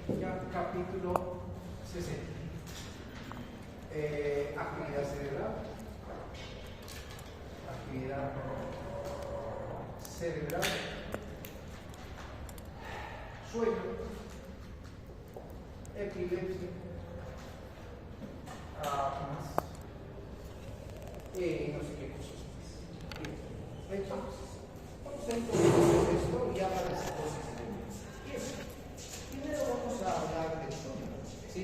Ya, capítulo 60. Actividad cerebral. Actividad cerebral. Sueño. Epilepsia. Más. No sé qué cosas más. Entonces, vamos a introducir esto y hablar de psicosis de demencia. Bien, primero vamos a hablar del sueño. ¿Sí?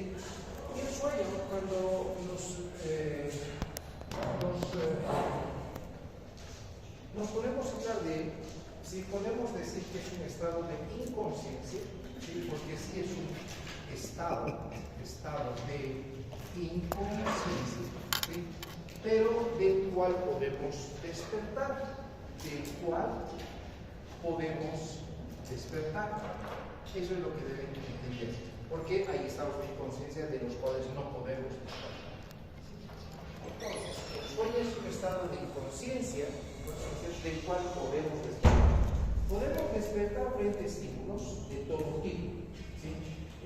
Y el sueño, cuando nos ponemos a hablar de él, si podemos decir que es un estado de inconsciencia, ¿sí? Porque sí es un estado de inconsciencia, ¿sí? Pero del cual podemos despertar, Eso es lo que deben entender, porque hay estados de inconsciencia de los cuales no podemos despertar. Entonces, el sueño es un estado de inconsciencia del cual podemos despertar. Podemos despertar frente a estímulos de todo tipo, ¿sí?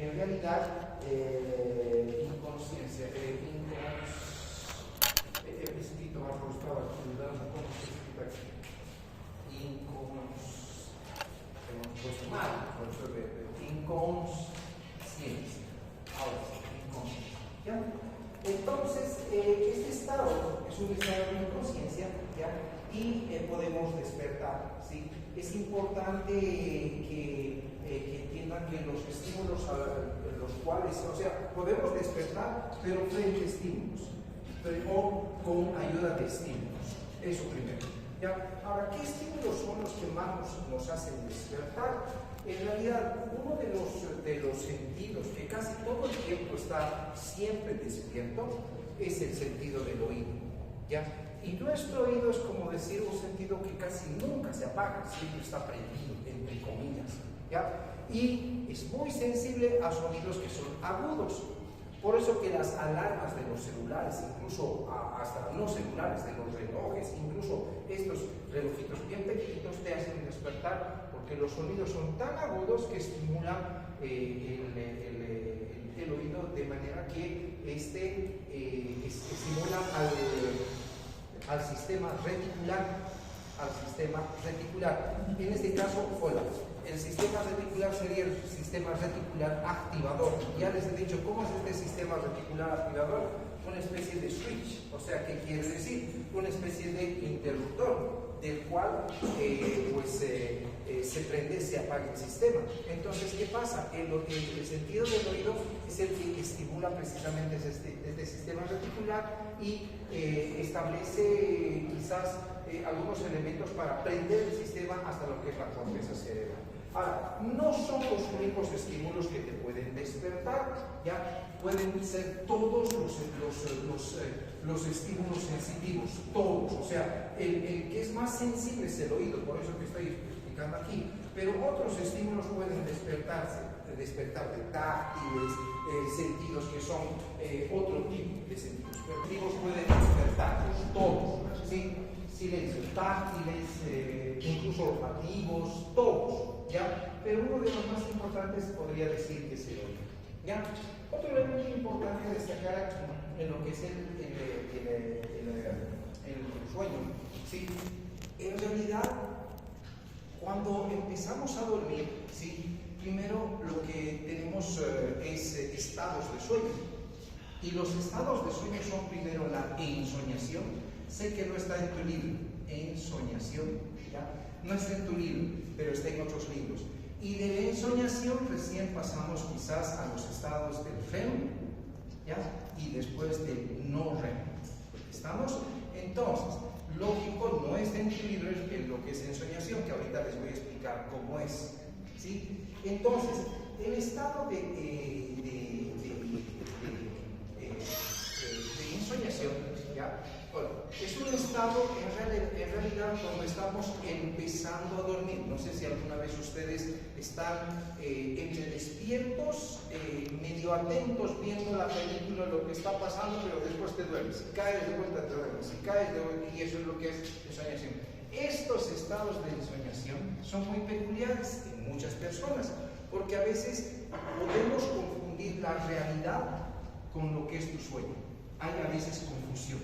En realidad, inconsciencia, escrito bajo estaba ayudando cómo se escribe aquí. Hemos puesto mal, por eso de inconsciencia. Ahora sí, inconsciencia. ¿Ya? Entonces, este estado es un estado de inconsciencia, ¿ya? Y podemos despertar, ¿sí? Es importante que entiendan que los estímulos los cuales, o sea, podemos despertar, pero frente a estímulos, o con ayuda de estímulos. Eso primero. ¿Ya? Ahora, ¿qué estímulos son los que más nos hacen despertar? En realidad, uno de los sentidos que casi todo el tiempo está siempre despierto es el sentido del oído, ¿ya? Y nuestro oído es como decir un sentido que casi nunca se apaga, siempre está prendido, entre comillas, ¿ya? Y es muy sensible a sonidos que son agudos. Por eso que las alarmas de los celulares, incluso hasta no celulares, de los relojes, incluso estos relojitos bien pequeñitos te hacen despertar, porque los sonidos son tan agudos que estimulan el oído de manera que estimula al sistema reticular. En este caso, el sistema reticular sería el sistema reticular activador. Ya les he dicho cómo es este sistema reticular activador. Una especie de switch, o sea, ¿qué quiere decir? Una especie de interruptor del cual se prende, se apaga el sistema. Entonces, ¿qué pasa? El sentido del oído es el que estimula precisamente este sistema reticular y establece quizás algunos elementos para prender el sistema hasta lo que es la corteza cerebral. Ahora, no son los únicos estímulos que te pueden despertar, ¿ya? Pueden ser todos los estímulos sensitivos, todos. O sea, el que es más sensible es el oído, por eso que estoy explicando aquí. Pero otros estímulos pueden despertarte táctiles, sentidos que son otro tipo de sentidos. Perceptivos pueden despertarlos todos, ¿sí? Silencios táctiles, incluso olfativos, todos, ¿ya? Pero uno de los más importantes podría decir que es el oído, ¿ya? Otro elemento importante a destacar aquí en lo que es el sueño, ¿sí? En realidad, cuando empezamos a dormir, ¿sí? Primero lo que tenemos es estados de sueño. Y los estados de sueño son primero la ensoñación. Sé que no está en tu libro, ensoñación, ¿ya? No está en tu libro, pero está en otros libros. Y de la ensoñación recién pasamos quizás a los estados del REM, ¿ya? Y después del no REM. ¿Estamos? Entonces, lógico, no está en tu libro lo que es ensoñación, que ahorita les voy a explicar cómo es, ¿sí? Entonces, el estado de ensoñación, ¿ya? Bueno, es un estado en realidad cuando estamos empezando a dormir. No sé si alguna vez ustedes están entre despiertos, medio atentos, viendo la película, lo que está pasando, pero después te duermes. Si caes de vuelta te duermes, si caes de vuelta, y eso es lo que es ensoñación. Estos estados de ensoñación son muy peculiares en muchas personas, porque a veces podemos la realidad con lo que es tu sueño. Hay a veces confusión.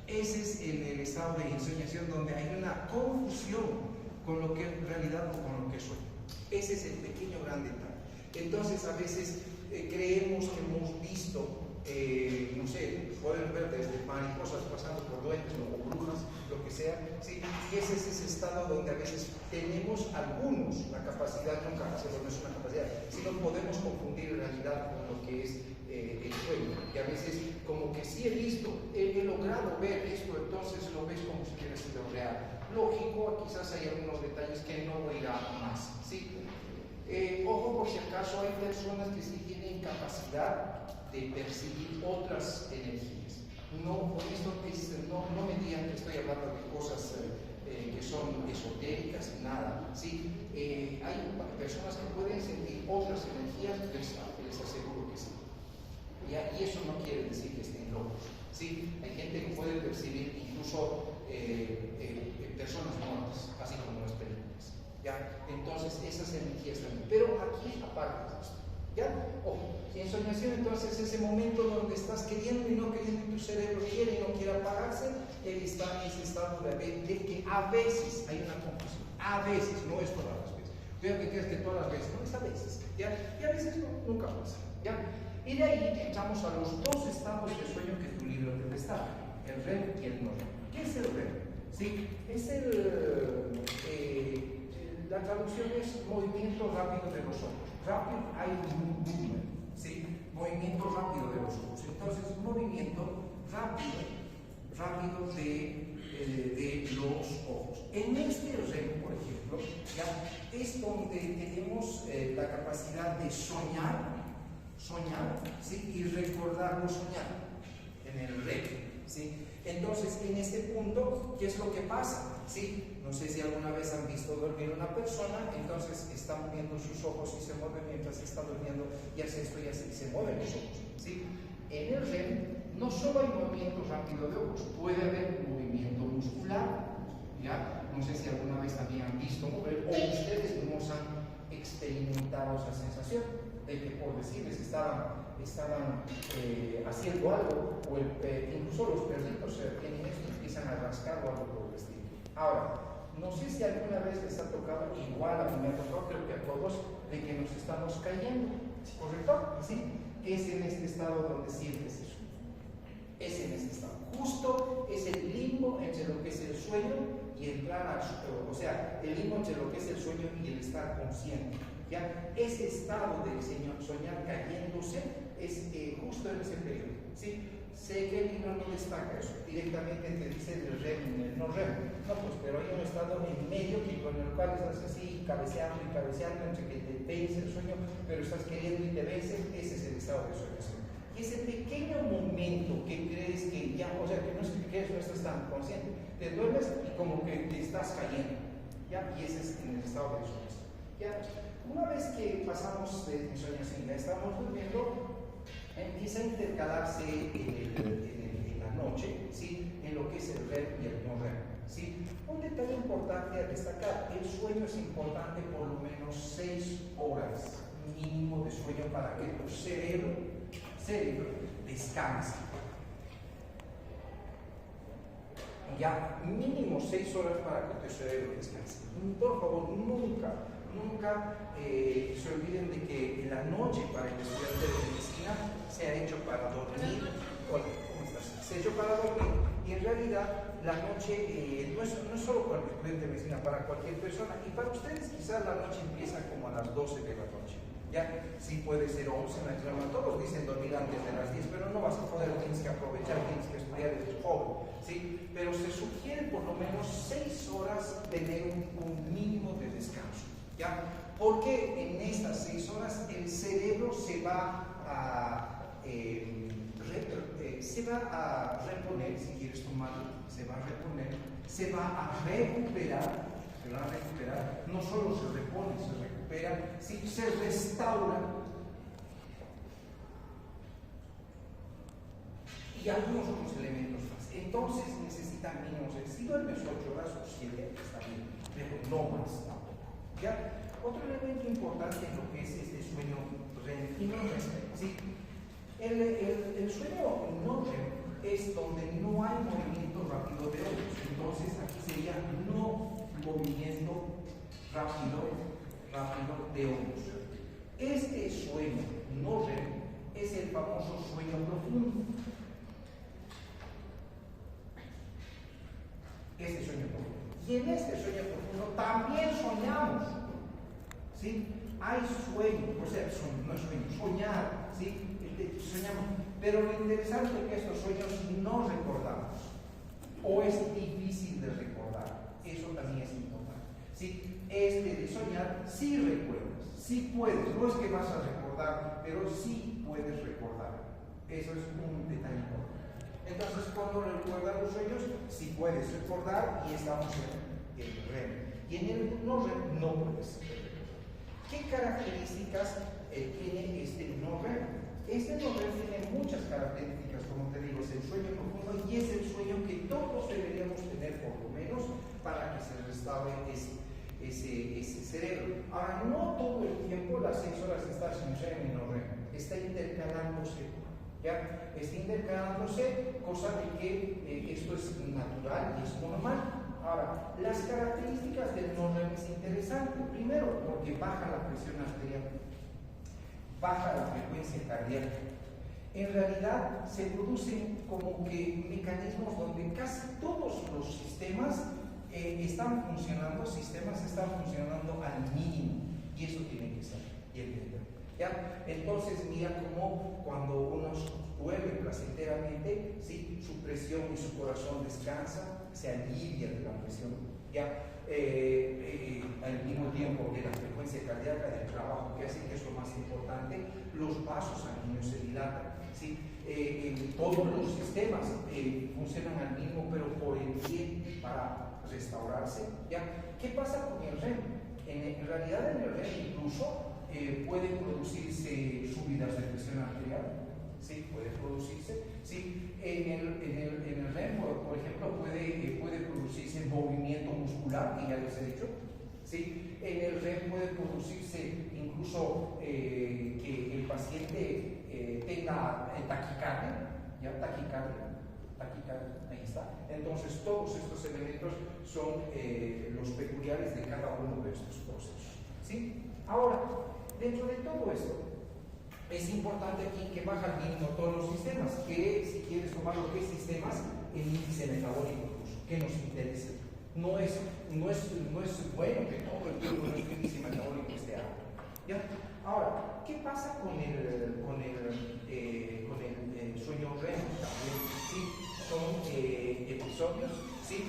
Ese es el estado de ensoñación donde hay una confusión con lo que es realidad o con lo que es sueño. Ese es el pequeño gran detalle. Entonces a veces creemos que hemos visto, no sé, pueden ver desde mariposas pasando por duendes o brujas, lo que sea, ¿sí? Y ese es ese estado donde a veces tenemos algunos la capacidad, nunca hacerlo, no es una capacidad, sino podemos confundir realidad con lo que es el sueño. Y a veces como que sí he visto, he logrado ver esto, entonces lo ves como si hubiera sido real. Lógico, quizás hay algunos detalles que no voy a ir a más, ¿sí? Ojo, por si acaso hay personas que sí tienen capacidad de percibir otras energías. No, con esto no me digan que estoy hablando de cosas que son esotéricas, nada, ¿sí? Hay personas que pueden sentir otras energías, les aseguro que sí. ¿Ya? Y eso no quiere decir que estén locos, ¿sí? Hay gente que puede percibir incluso personas muertas, así como las películas, ¿ya? Entonces esas energías también, pero aquí aparte de esto, ¿ya? Ojo, ensoñación entonces es ese momento donde estás queriendo y no queriendo y tu cerebro quiere y no quiere apagarse, está ese estado de que a veces hay una confusión, a veces, no es todas las veces, cuidado que crees que todas las veces, no es a veces, ¿ya? Y a veces no, nunca pasa, ¿ya? Y de ahí entramos a los dos estados de sueño que tu libro te destaca, el REM y el no REM. ¿Qué es el REM? ¿Sí? Es la traducción es movimiento rápido de los ojos. Rapid eye movement, ¿sí? Movimiento rápido de los ojos. Entonces, movimiento rápido de los ojos. En este REM, por ejemplo, ya es donde tenemos la capacidad de soñar, ¿sí? Y recordarlo soñar en el REM, ¿sí? Entonces, en este punto, ¿qué es lo que pasa? ¿Sí? No sé si alguna vez han visto dormir una persona, entonces está moviendo sus ojos y se mueve mientras está durmiendo y hace esto y así, se mueven los ojos, ¿sí? En el REM no solo hay movimiento rápido de ojos, puede haber movimiento muscular, ¿ya? No sé si alguna vez también han visto mover o ustedes mismos han experimentado esa sensación de que, por decirles, estaban haciendo algo, o incluso los perritos tienen esto y empiezan a rascar o algo por el estilo. Ahora, no sé si alguna vez les ha tocado, igual a mí me ha tocado, creo que a todos, de que nos estamos cayendo, ¿correcto? ¿Sí? Es en este estado donde sientes eso. Es en este estado. Justo es el limbo entre lo que es el sueño y el plan, o sea, el limbo entre lo que es el sueño y el estar consciente. ¿Ya? Ese estado de soñar cayéndose es justo en ese periodo, ¿sí? Sé que el libro no destaca eso, directamente te dice el REM y el no REM. No, pues, pero hay un estado en medio que con el cual estás así cabeceando y cabeceando entre que te vence el sueño, pero estás queriendo y te vence, ese es el estado de soñación. Y ese pequeño momento que crees que ya, o sea, que no es que crees, no estás tan consciente, te duermes y como que te estás cayendo, ¿ya? Y ese es en el estado de soñación, ¿ya? Una vez que pasamos de ensoñación, ya estamos durmiendo, empieza a intercalarse en la noche, ¿sí? En lo que es el REM y el no REM, ¿sí? Un detalle importante a destacar, el sueño es importante por lo menos 6 horas mínimo de sueño para que tu cerebro descanse. Ya mínimo 6 horas para que tu cerebro descanse. Por favor, nunca se olviden de que en la noche para el estudiante de medicina se ha hecho para dormir. Hola, ¿cómo estás? Se ha hecho para dormir y en realidad la noche no es solo para el estudiante de medicina, para cualquier persona, y para ustedes quizás la noche empieza como a las 12 de la noche. Ya, sí puede ser 11 en la cama, todos dicen dormir antes de las 10, pero no vas a poder, tienes que aprovechar, tienes que estudiar desde joven, ¿sí? Pero se sugiere por lo menos 6 horas tener un mínimo de descanso, ¿ya? Porque en estas 6 horas el cerebro se va a reponer, si quieres tomarlo, se va a reponer, se va a recuperar, no solo se repone, se recupera, si se restaura y algunos otros elementos más. Entonces necesitan mínimo, si duermes 8 horas o 7, está bien, pero no más tampoco. ¿Ya? Otro elemento importante en lo que es este sueño REM y no REM, ¿sí? sueño no REM es donde no hay movimiento rápido de ojos. Entonces aquí sería no movimiento rápido de ojos. Este sueño no REM es el famoso sueño profundo. Este sueño profundo. Y en este sueño profundo también soñamos. ¿Sí? Hay sueño, o sea, no es sueño, soñar, ¿sí? Soñamos. Pero lo interesante es que estos sueños no recordamos, o es difícil de recordar. Eso también es importante. ¿Sí? Este de soñar, sí recuerdas, sí puedes, no es que vas a recordar, pero sí puedes recordar. Eso es un detalle importante. Entonces, cuando recuerdas los sueños, sí puedes recordar y estamos en el REM. Y en el no REM no puedes recordar. ¿Qué características tiene este no REM? Este no REM tiene muchas características, como te digo, es el sueño profundo y es el sueño que todos deberíamos tener por lo menos para que se restaure ese cerebro. Ahora, no todo el tiempo las 6 horas estás en REM y no REM, está intercalándose. ¿Ya? Está intercalándose, cosa de que esto es natural y es normal. Ahora, las características del no REM es interesante. Primero, porque baja la presión arterial, baja la frecuencia cardíaca. En realidad, se producen como que mecanismos donde casi todos los sistemas están funcionando al mínimo. Y eso tiene que ser. ¿Ya? Entonces, mira cómo cuando uno duerme placenteramente, ¿sí? Su presión y su corazón descansa, se alivia de la presión, ¿ya? Al mismo tiempo que la frecuencia cardíaca del trabajo que hace, que es lo más importante, los vasos sanguíneos se dilatan, ¿sí? Todos los sistemas funcionan al mínimo, pero por el bien para restaurarse, ¿ya? ¿Qué pasa con el REM? En realidad, en el REM incluso pueden producirse subidas de presión arterial, ¿sí? Puede producirse, ¿sí? En el REM, por ejemplo, puede producirse movimiento muscular, que ya les he dicho, ¿sí? En el REM puede producirse incluso que el paciente tenga taquicardia, ¿ya? Taquicardia, ahí está. Entonces, todos estos elementos son los peculiares de cada uno de estos procesos, ¿sí? Ahora, dentro de todo esto, es importante aquí que baja al mínimo todos los sistemas, que si quieres tomar lo que es sistemas, el índice metabólico incluso, que nos interesa. No es bueno que todo el tiempo nuestro índice metabólico esté alto. ¿Ya? Ahora, ¿qué pasa con el sueño REM? También, ¿sí? Son episodios, ¿sí?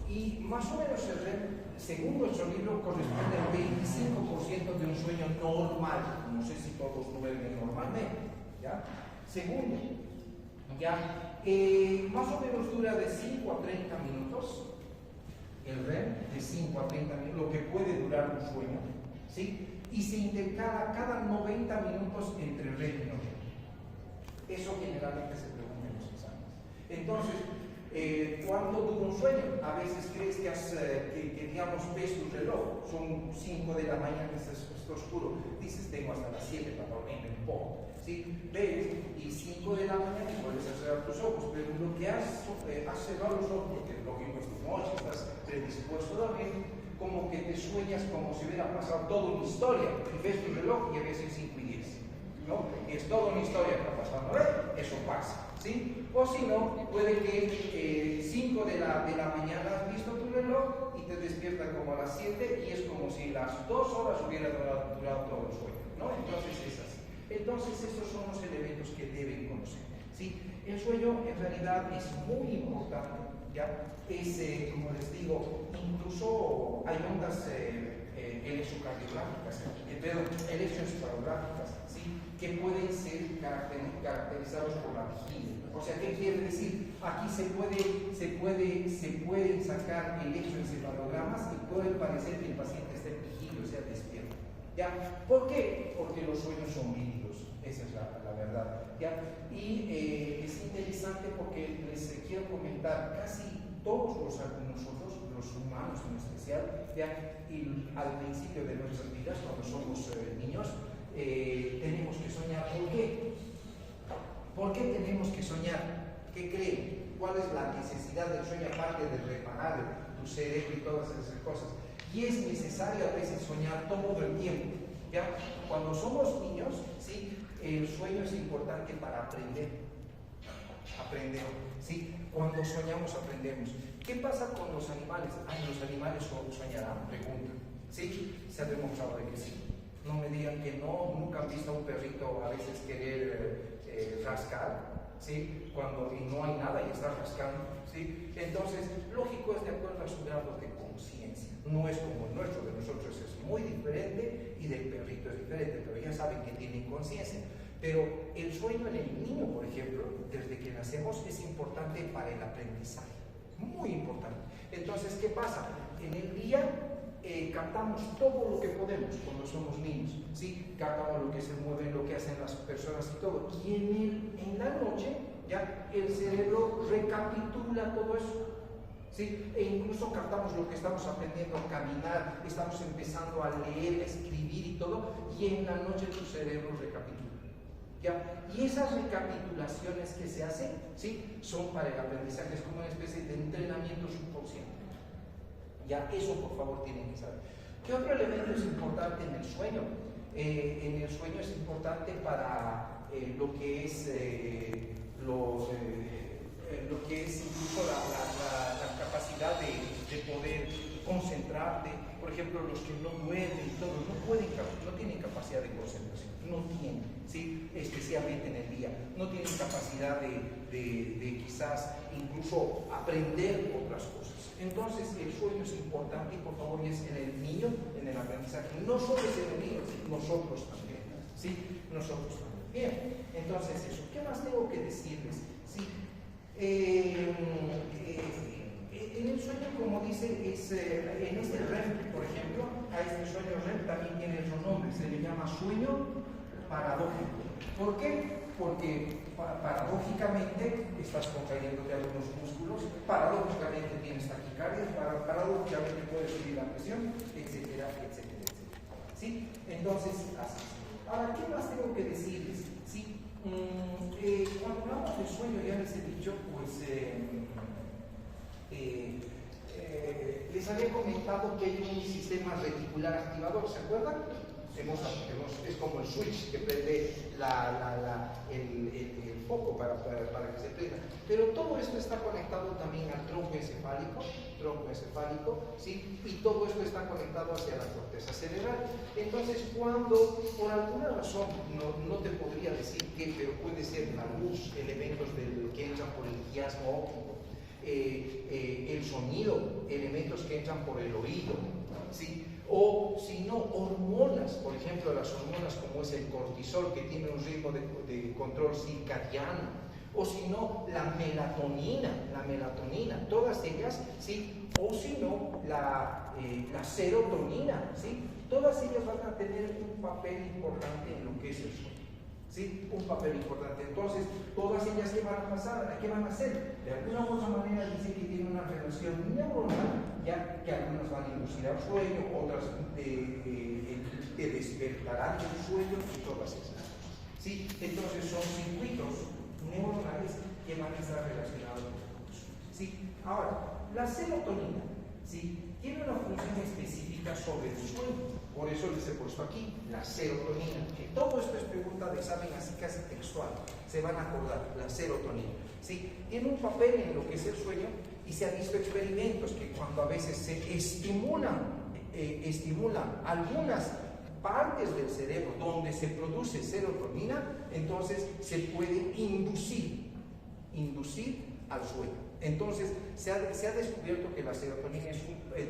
Y más o menos el REM, según nuestro libro, corresponde al 25% de un sueño normal. No sé si todos duermen normalmente, ¿ya? Segundo, ¿ya? Más o menos dura de 5 a 30 minutos. El REM, de 5 a 30 minutos, lo que puede durar un sueño, ¿sí? Y se intercala cada 90 minutos entre REM y no REM. Eso generalmente se pregunta en los exámenes. Entonces, ¿cuánto dura un sueño? A veces crees que digamos, ves tu reloj, son 5 de la mañana, está oscuro, dices, tengo hasta las 7 para dormir un poco, ¿sí? Ves, y 5 de la mañana y puedes cerrar tus ojos, pero lo que has cerrado los ojos, porque lo que es tu noche, estás predispuesto a dormir, como que te sueñas como si hubiera pasado toda una historia, y ves tu reloj y a veces 5 y 10, ¿no? Y es toda una historia que ha pasado, ¿no? Eso pasa. ¿Sí? O si no, puede que 5 de la mañana has visto tu reloj y te despiertas como a las 7 y es como si las 2 horas hubiera durado todo el sueño, ¿no? Entonces es así. Entonces estos son los elementos que deben conocer, ¿sí? El sueño en realidad es muy importante, ¿ya? Es, como les digo, incluso hay ondas electroencefalográficas, ¿sí? Que pueden ser caracterizados por la vigilia. O sea, ¿qué quiere decir? Aquí se pueden sacar electroencefalogramas y puede parecer que el paciente esté en vigilia, o sea, despierto. ¿Ya? ¿Por qué? Porque los sueños son vívidos, esa es la verdad. ¿Ya? Y es interesante porque les quiero comentar, casi todos nosotros, los humanos en especial, ¿ya? Y al principio de nuestras vidas, cuando somos niños, tenemos que soñar. ¿Por qué? qué tenemos que soñar? ¿Qué creen? ¿Cuál es la necesidad del sueño aparte de reparar tu cerebro y todas esas cosas? Y es necesario a veces soñar todo el tiempo, ¿ya? Cuando somos niños, ¿sí? El sueño es importante para aprender, ¿sí? Cuando soñamos aprendemos. ¿Qué pasa con los animales? ¿Los animales soñarán? Pregunta. ¿Sí? Se ha demostrado de que sí. No me digan que no, nunca han visto a un perrito a veces querer rascar, ¿sí? Y no hay nada y está rascando, ¿sí? Entonces, lógico, es de acuerdo a su grado de conciencia. No es como el nuestro, de nosotros es muy diferente y del perrito es diferente, pero ya saben que tienen conciencia. Pero el sueño en el niño, por ejemplo, desde que nacemos, es importante para el aprendizaje, muy importante. Entonces, ¿qué pasa? En el día captamos todo lo que podemos cuando somos niños, ¿sí? Captamos lo que se mueve, lo que hacen las personas y todo. Y en la noche, ya, el cerebro recapitula todo eso, ¿sí? E incluso captamos lo que estamos aprendiendo a caminar, estamos empezando a leer, a escribir y todo, y en la noche tu cerebro recapitula. ¿Ya? Y esas recapitulaciones que se hacen, ¿sí? Son para el aprendizaje, es como una especie de entrenamiento subconsciente. Ya, eso por favor tienen que saber. ¿Qué otro elemento es importante en el sueño? En el sueño es importante para lo que es incluso la capacidad de poder concentrarte. Por ejemplo, los que no duermen y todo, no tienen capacidad de concentración, no tienen, ¿sí? Especialmente en el día, no tienen capacidad de quizás incluso aprender otras cosas. Entonces, el sueño es importante y por favor es en el niño, en el aprendizaje. No solo es en el niño, nosotros también, ¿sí? Nosotros también. Bien, entonces eso. ¿Qué más tengo que decirles? ¿Sí? En el sueño, como dice, en este REM, por ejemplo, a este sueño REM también tiene otro nombre, se le llama sueño paradójico. ¿Por qué? Porque paradójicamente estás contrayéndote algunos músculos, paradójicamente tienes taquicardia, paradójicamente puedes subir la presión, etcétera, etcétera, etcétera. ¿Sí? Entonces, así. Ahora, ¿qué más tengo que decirles? ¿Sí? Cuando hablamos de sueño, ya les he dicho, pues les había comentado que hay un sistema reticular activador, ¿se acuerdan? Es como el switch que prende el foco para que se prenda. Pero todo esto está conectado también al tronco encefálico, ¿sí? Y todo esto está conectado hacia la corteza cerebral. Entonces, cuando por alguna razón, no te podría decir qué, pero puede ser la luz, elementos que entran por el quiasmo óptico, el sonido, elementos que entran por el oído, ¿sí? O si no, hormonas, por ejemplo, las hormonas como es el cortisol, que tiene un ritmo de control circadiano, o si no, la melatonina, todas ellas, ¿sí? O si no, la serotonina, ¿sí? Todas ellas van a tener un papel importante en lo que es el sueño. ¿Sí? Un papel importante. Entonces, todas ellas, ¿qué van a pasar? ¿Qué van a hacer? De alguna u otra manera dice que tienen una relación neuronal, ya que algunas van a inducir al sueño, otras te despertarán del sueño y todas esas cosas. ¿Sí? Entonces, son circuitos neuronales que van a estar relacionados con eso. ¿Sí? Ahora, la serotonina, ¿sí? Tiene una función específica sobre el sueño. Por eso les he puesto aquí la serotonina. Que todo esto es pregunta de examen así casi textual. Se van a acordar, la serotonina. ¿Sí? Tiene un papel en lo que es el sueño y se han visto experimentos que cuando a veces se estimulan algunas partes del cerebro donde se produce serotonina, entonces se puede inducir al sueño. Entonces, se ha descubierto que la serotonina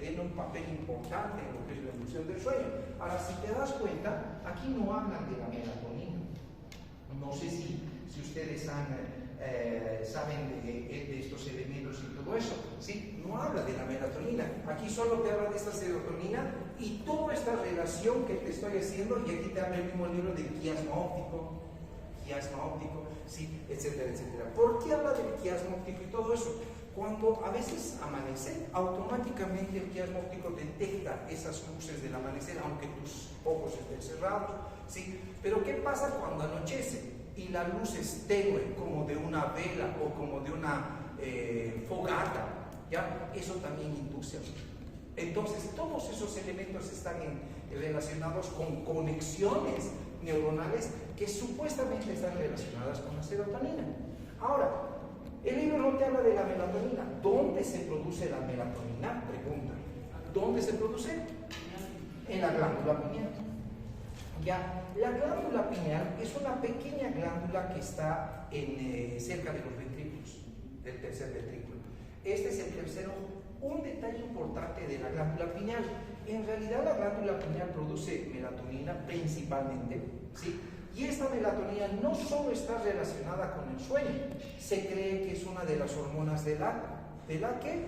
tiene un papel importante en lo que es la inducción del sueño. Ahora, si te das cuenta, aquí no hablan de la melatonina. No sé si ustedes saben de estos elementos y todo eso. ¿Sí? No habla de la melatonina. Aquí solo te habla de esta serotonina y toda esta relación que te estoy haciendo, y aquí te habla el mismo libro del quiasma óptico, ¿sí? Etcétera, etcétera. ¿Por qué habla del quiasma óptico y todo eso? Cuando a veces amanece, automáticamente el quiasma óptico detecta esas luces del amanecer, aunque tus ojos estén cerrados, ¿sí? Pero ¿qué pasa cuando anochece? y la luz es tenue, como de una vela o como de una fogata, ¿ya? Eso también induce. Entonces, todos esos elementos están relacionados con conexiones neuronales que supuestamente están relacionadas con la serotonina. Ahora, el libro no te habla de la melatonina. ¿Dónde se produce la melatonina? Pregunta. ¿Dónde se produce? En la glándula pineal. Ya, la glándula pineal es una pequeña glándula que está cerca de los ventrículos, del tercer ventrículo. Este es el tercer ojo. Un detalle importante de la glándula pineal: en realidad la glándula pineal produce melatonina principalmente, ¿sí? Y esta melatonina no solo está relacionada con el sueño, se cree que es una de las hormonas de la ¿qué?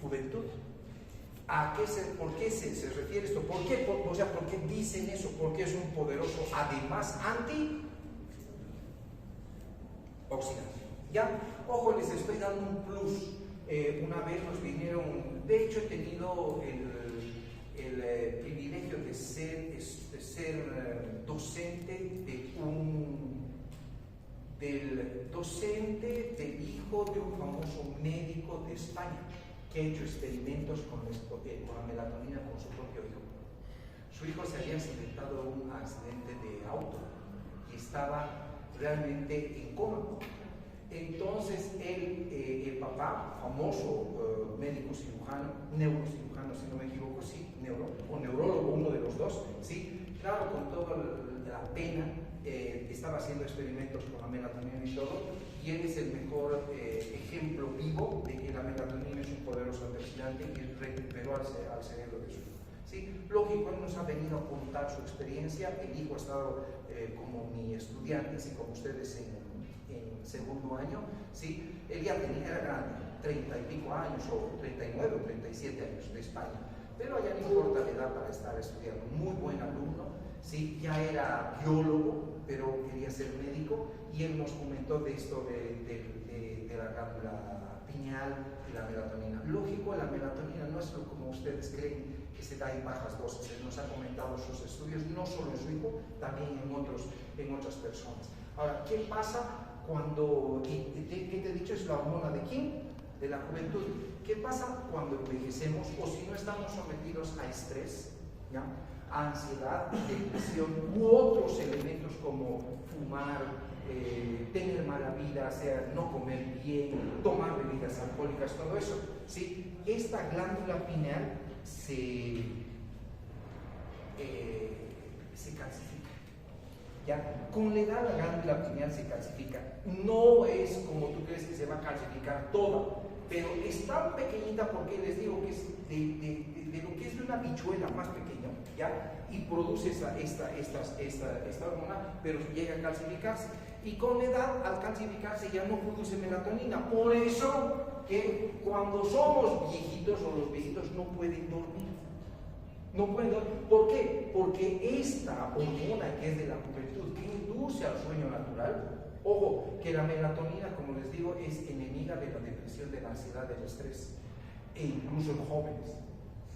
Juventud. ¿Por qué se refiere esto? ¿Por qué? ¿Por qué dicen eso? Porque es un poderoso, además, antioxidante. ¿Ya? Ojo, les estoy dando un plus. Una vez nos vinieron, de hecho he tenido el privilegio de ser docente del hijo de un famoso médico de España que ha hecho experimentos con la melatonina con su propio hijo. Su hijo se había accidentado en un accidente de auto y estaba realmente en coma. Entonces el papá, famoso médico cirujano, neurocirujano si no me equivoco, sí, o neurólogo, uno de los dos, sí, claro, con toda la pena, estaba haciendo experimentos con la melatonina y todo, y él es el mejor ejemplo vivo de que la melatonina es un poderoso antioxidante y recuperó al cerebro de su hijo. ¿Sí? Lógico, él nos ha venido a contar su experiencia. El hijo ha estado como mi estudiante, así como ustedes en segundo año, ¿sí? Él ya era grande, 30 y pico años, o 39 o 37 años, de España, pero ya no importa la edad para estar estudiando. Muy buen alumno, ¿sí? Ya era biólogo, pero quería ser médico, y él nos comentó de esto de la glándula pineal y la melatonina. Lógico, la melatonina no es como ustedes creen, que se da en bajas dosis. Él nos ha comentado sus estudios, no solo en su hijo, también en otras personas. Ahora, ¿qué pasa cuando, ¿qué te he dicho? Es la hormona de quién? De la juventud. ¿Qué pasa cuando envejecemos o si no estamos sometidos a estrés, ¿ya? A ansiedad, depresión u otros elementos como fumar, tener mala vida, sea no comer bien, tomar bebidas alcohólicas, todo eso, ¿sí? Esta glándula pineal se calcifica. ¿Ya? Con la edad la glándula pineal se calcifica. No es como tú crees que se va a calcificar toda, pero es tan pequeñita, porque les digo que es de lo que es de una bichuela más pequeño, ¿ya? Y produce esta hormona, pero llega a calcificarse. Y con la edad, al calcificarse, ya no produce melatonina. Por eso que cuando somos viejitos, o los viejitos no pueden dormir. No pueden dormir. ¿Por qué? Porque esta hormona que es de la juventud, que induce al sueño natural, ojo, que la melatonina, como les digo, es enemiga de la depresión, de la ansiedad, del estrés, e incluso en jóvenes.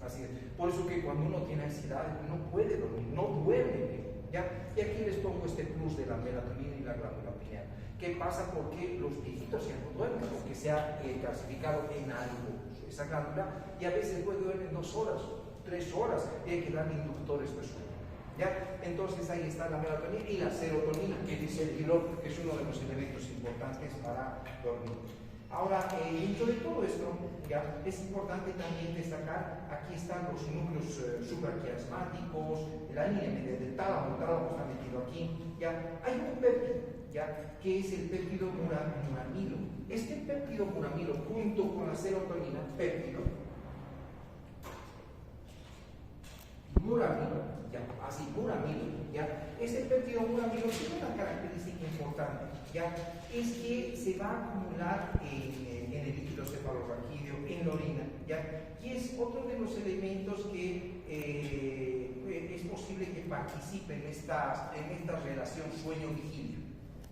Así es. Por eso que cuando uno tiene ansiedad no puede dormir, no duerme bien, ¿ya? Y aquí les pongo este plus de la melatonina y la glándula pineal. ¿Qué pasa? Porque los viejitos ya no duermen, porque se ha calcificado en algo esa glándula, y a veces duermen 2 horas, 3 horas, y hay que darle inductores de sueño. ¿Ya? Entonces ahí está la melatonina y la serotonina, que dice el libro que es uno de los elementos importantes para dormir. Ahora, dentro de todo esto, ¿ya? Es importante también destacar, aquí están los núcleos supraquiasmáticos, la línea media del tálamo, está metido aquí, ¿ya? Hay un péptido, ¿ya? Que es el péptido muramilo. Este péptido muramilo, junto con la serotonina, muramilo, ¿ya? Así, muramilo, ¿ya? Este péptido muramilo tiene una característica importante, ¿ya? Es que se va a acumular en el líquido cefalorraquídeo, en la orina, ¿ya? Y es otro de los elementos que es posible que participe en esta relación sueño-vigilia.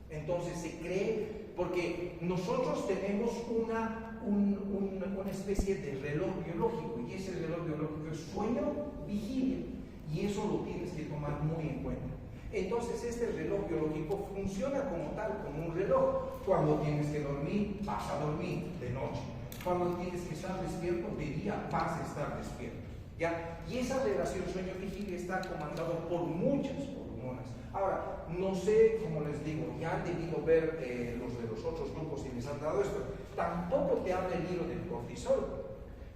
Entonces se cree, porque nosotros tenemos una especie de reloj biológico, y ese reloj biológico es sueño-vigilia, y eso lo tienes que tomar muy en cuenta. Entonces este reloj biológico funciona como tal, como un reloj. Cuando tienes que dormir, vas a dormir de noche. Cuando tienes que estar despierto, de día vas a estar despierto. ¿Ya? Y esa relación sueño-vigilia está comandado por muchas hormonas. Ahora, no sé, como les digo, ya han debido ver los de los otros grupos y les han dado esto. Tampoco te habla el libro del cortisol.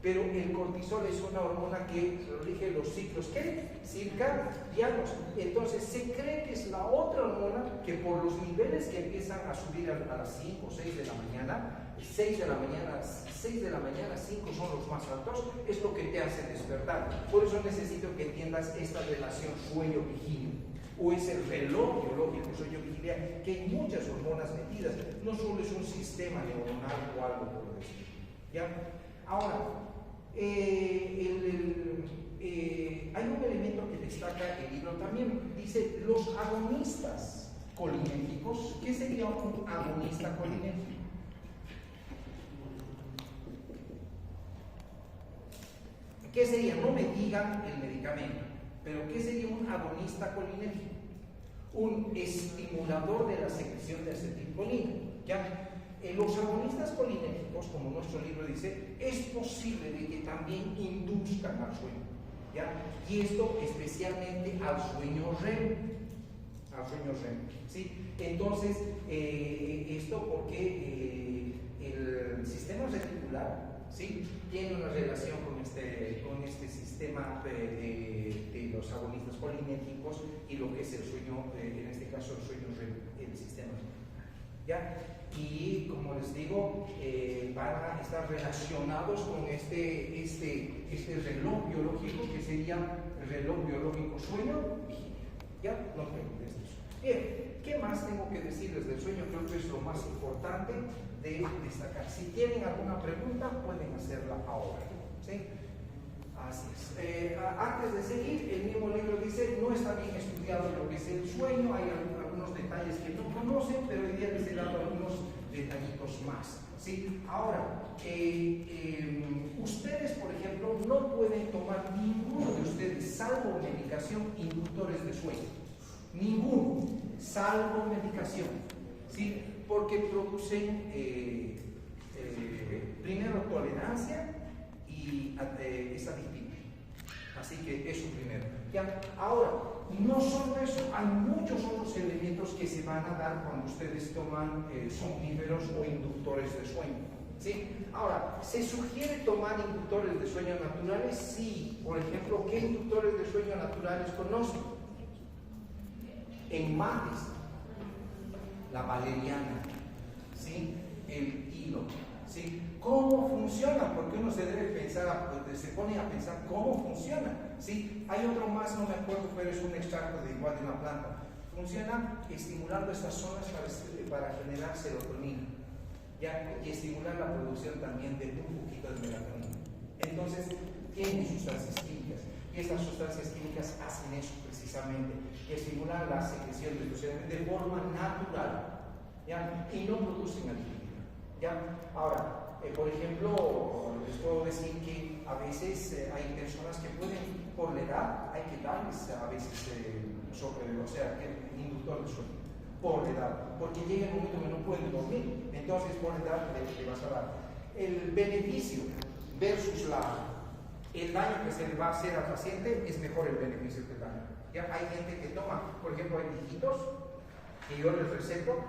Pero el cortisol es una hormona que rige los ciclos, ¿qué? Circadianos. Entonces se cree que es la otra hormona que por los niveles que empiezan a subir a las 5 o 6 de la mañana, 6 de la mañana, 5 son los más altos, es lo que te hace despertar. Por eso necesito que entiendas esta relación sueño-vigilia. O es el reloj biológico sueño-vigilia, que hay muchas hormonas metidas, no solo es un sistema neuronal o algo por el estilo. ¿Ya? Ahora, hay un elemento que destaca el libro también, dice los agonistas colinérgicos. ¿Qué sería un agonista colinérgico? ¿Qué sería? No me digan el medicamento, pero ¿qué sería un agonista colinérgico? Un estimulador de la secreción de acetilcolina. ¿Ya? Los agonistas colinérgicos, como nuestro libro dice, es posible de que también induzcan al sueño, ¿ya? Y esto especialmente al sueño REM, ¿sí? Entonces, esto porque el sistema reticular, ¿sí?, tiene una relación con este sistema de los agonistas colinérgicos y lo que es el sueño, en este caso el sueño REM, el sistema, ¿ya? Y como les digo, van a estar relacionados con este reloj biológico, que sería el reloj biológico sueño-vigilia. ¿Ya? No preguntes eso. Bien, ¿qué más tengo que decirles del sueño? Creo que es lo más importante de destacar. Si tienen alguna pregunta, pueden hacerla ahora. ¿Sí? Así es. Antes de seguir, el mismo libro dice, no está bien estudiado lo que es el sueño, hay algunos detalles que no conocen, pero hoy día les he dado algunos detallitos más. ¿Sí? Ahora, ustedes, por ejemplo, no pueden tomar ninguno de ustedes, salvo medicación, inductores de sueño. Ninguno, salvo medicación. ¿Sí? Porque producen, primero, tolerancia y es adictivo. Así que eso primero. ¿Ya? Ahora, no solo eso, hay muchos otros elementos que se van a dar cuando ustedes toman somníferos o inductores de sueño. ¿Sí? Ahora, ¿se sugiere tomar inductores de sueño naturales? Sí. Por ejemplo, ¿qué inductores de sueño naturales conocen? En mates, la valeriana, ¿sí?, el hilo. ¿Sí? ¿Cómo funciona? Porque uno se debe pensar, se pone a pensar cómo funciona. ¿Sí? Hay otro más, no me acuerdo, pero es un extracto de igual de una planta. Funciona estimulando estas zonas para generar serotonina, ¿ya? Y estimular la producción también de un poquito de melatonina. Entonces, tiene sustancias químicas. Y estas sustancias químicas hacen eso precisamente, estimular la secreción de sustancias de forma natural, ¿ya? Y no producen adictividad. ¿Ya? Ahora, por ejemplo, les puedo decir que a veces hay personas que pueden, por la edad, hay que darles a veces inductor de sueño, por la edad, porque llega un momento que no pueden dormir, entonces por la edad le vas a dar. El beneficio versus el daño que se le va a hacer al paciente es mejor el beneficio que el daño. ¿Ya? Hay gente que toma, por ejemplo, hay viejitos que yo les receto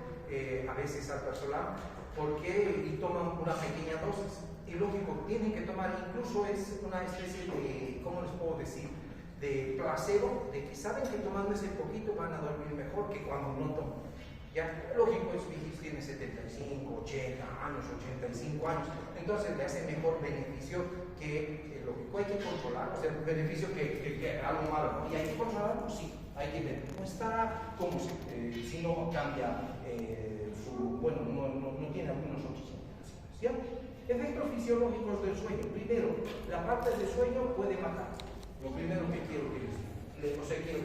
a veces al personal, porque toman una pequeña dosis. Y lógico, tienen que tomar, incluso es una especie de, ¿cómo les puedo decir?, de placebo, de que saben que tomando ese poquito van a dormir mejor que cuando no toman. ¿Ya? Lógico, es viejito, tiene 75, 80 años, 85 años, entonces le hace mejor beneficio que lógico. Hay que controlar, o sea, beneficio que algo malo, ¿no? Y hay que controlarlo, sí, hay que ver cómo está, cómo si no cambia no tiene algunos otros implicaciones, ¿ya? Efectos fisiológicos del sueño. Primero, la falta de sueño puede matar. Lo primero que quiero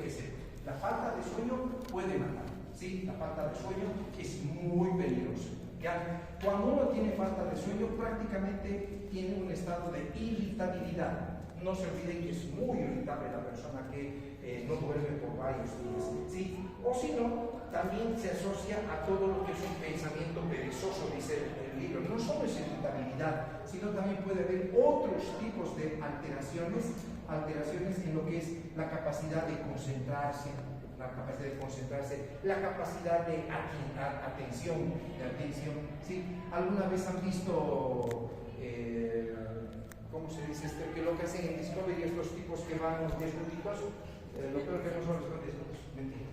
que sepan. La falta de sueño puede matar. Sí, la falta de sueño es muy peligrosa, ¿ya? Cuando uno tiene falta de sueño, prácticamente tiene un estado de irritabilidad. No se olviden que es muy irritable la persona que no duerme por varios días. ¿Sí? O si no, también se asocia a todo lo que es un pensamiento perezoso, dice el libro. No solo es irritabilidad, sino también puede haber otros tipos de alteraciones en lo que es la capacidad de concentrarse, la capacidad de atención, ¿sí? ¿Alguna vez han visto, cómo se dice, que lo que hacen en Discovery estos tipos que van los 10 minutitos? Lo peor que no son los 10 minutos, mentira.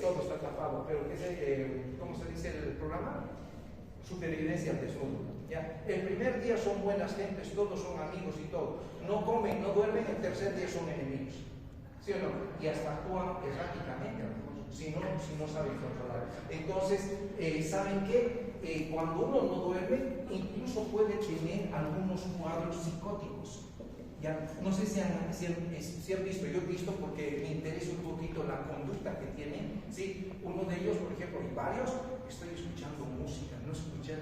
Todo está tapado, pero ¿cómo se dice el programa? Supervivencia al desnudo. ¿Ya? El primer día son buenas gentes, todos son amigos y todo. No comen, no duermen, el tercer día son enemigos. ¿Sí o no? Y hasta actúan erráticamente, si no saben controlar. Entonces, ¿saben qué? Cuando uno no duerme, incluso puede tener algunos cuadros psicóticos. ¿Ya? No sé si han visto, yo he visto porque me interesa un poquito la conducta que tienen. ¿Sí? Uno de ellos, por ejemplo, y varios, estoy escuchando música, no escuché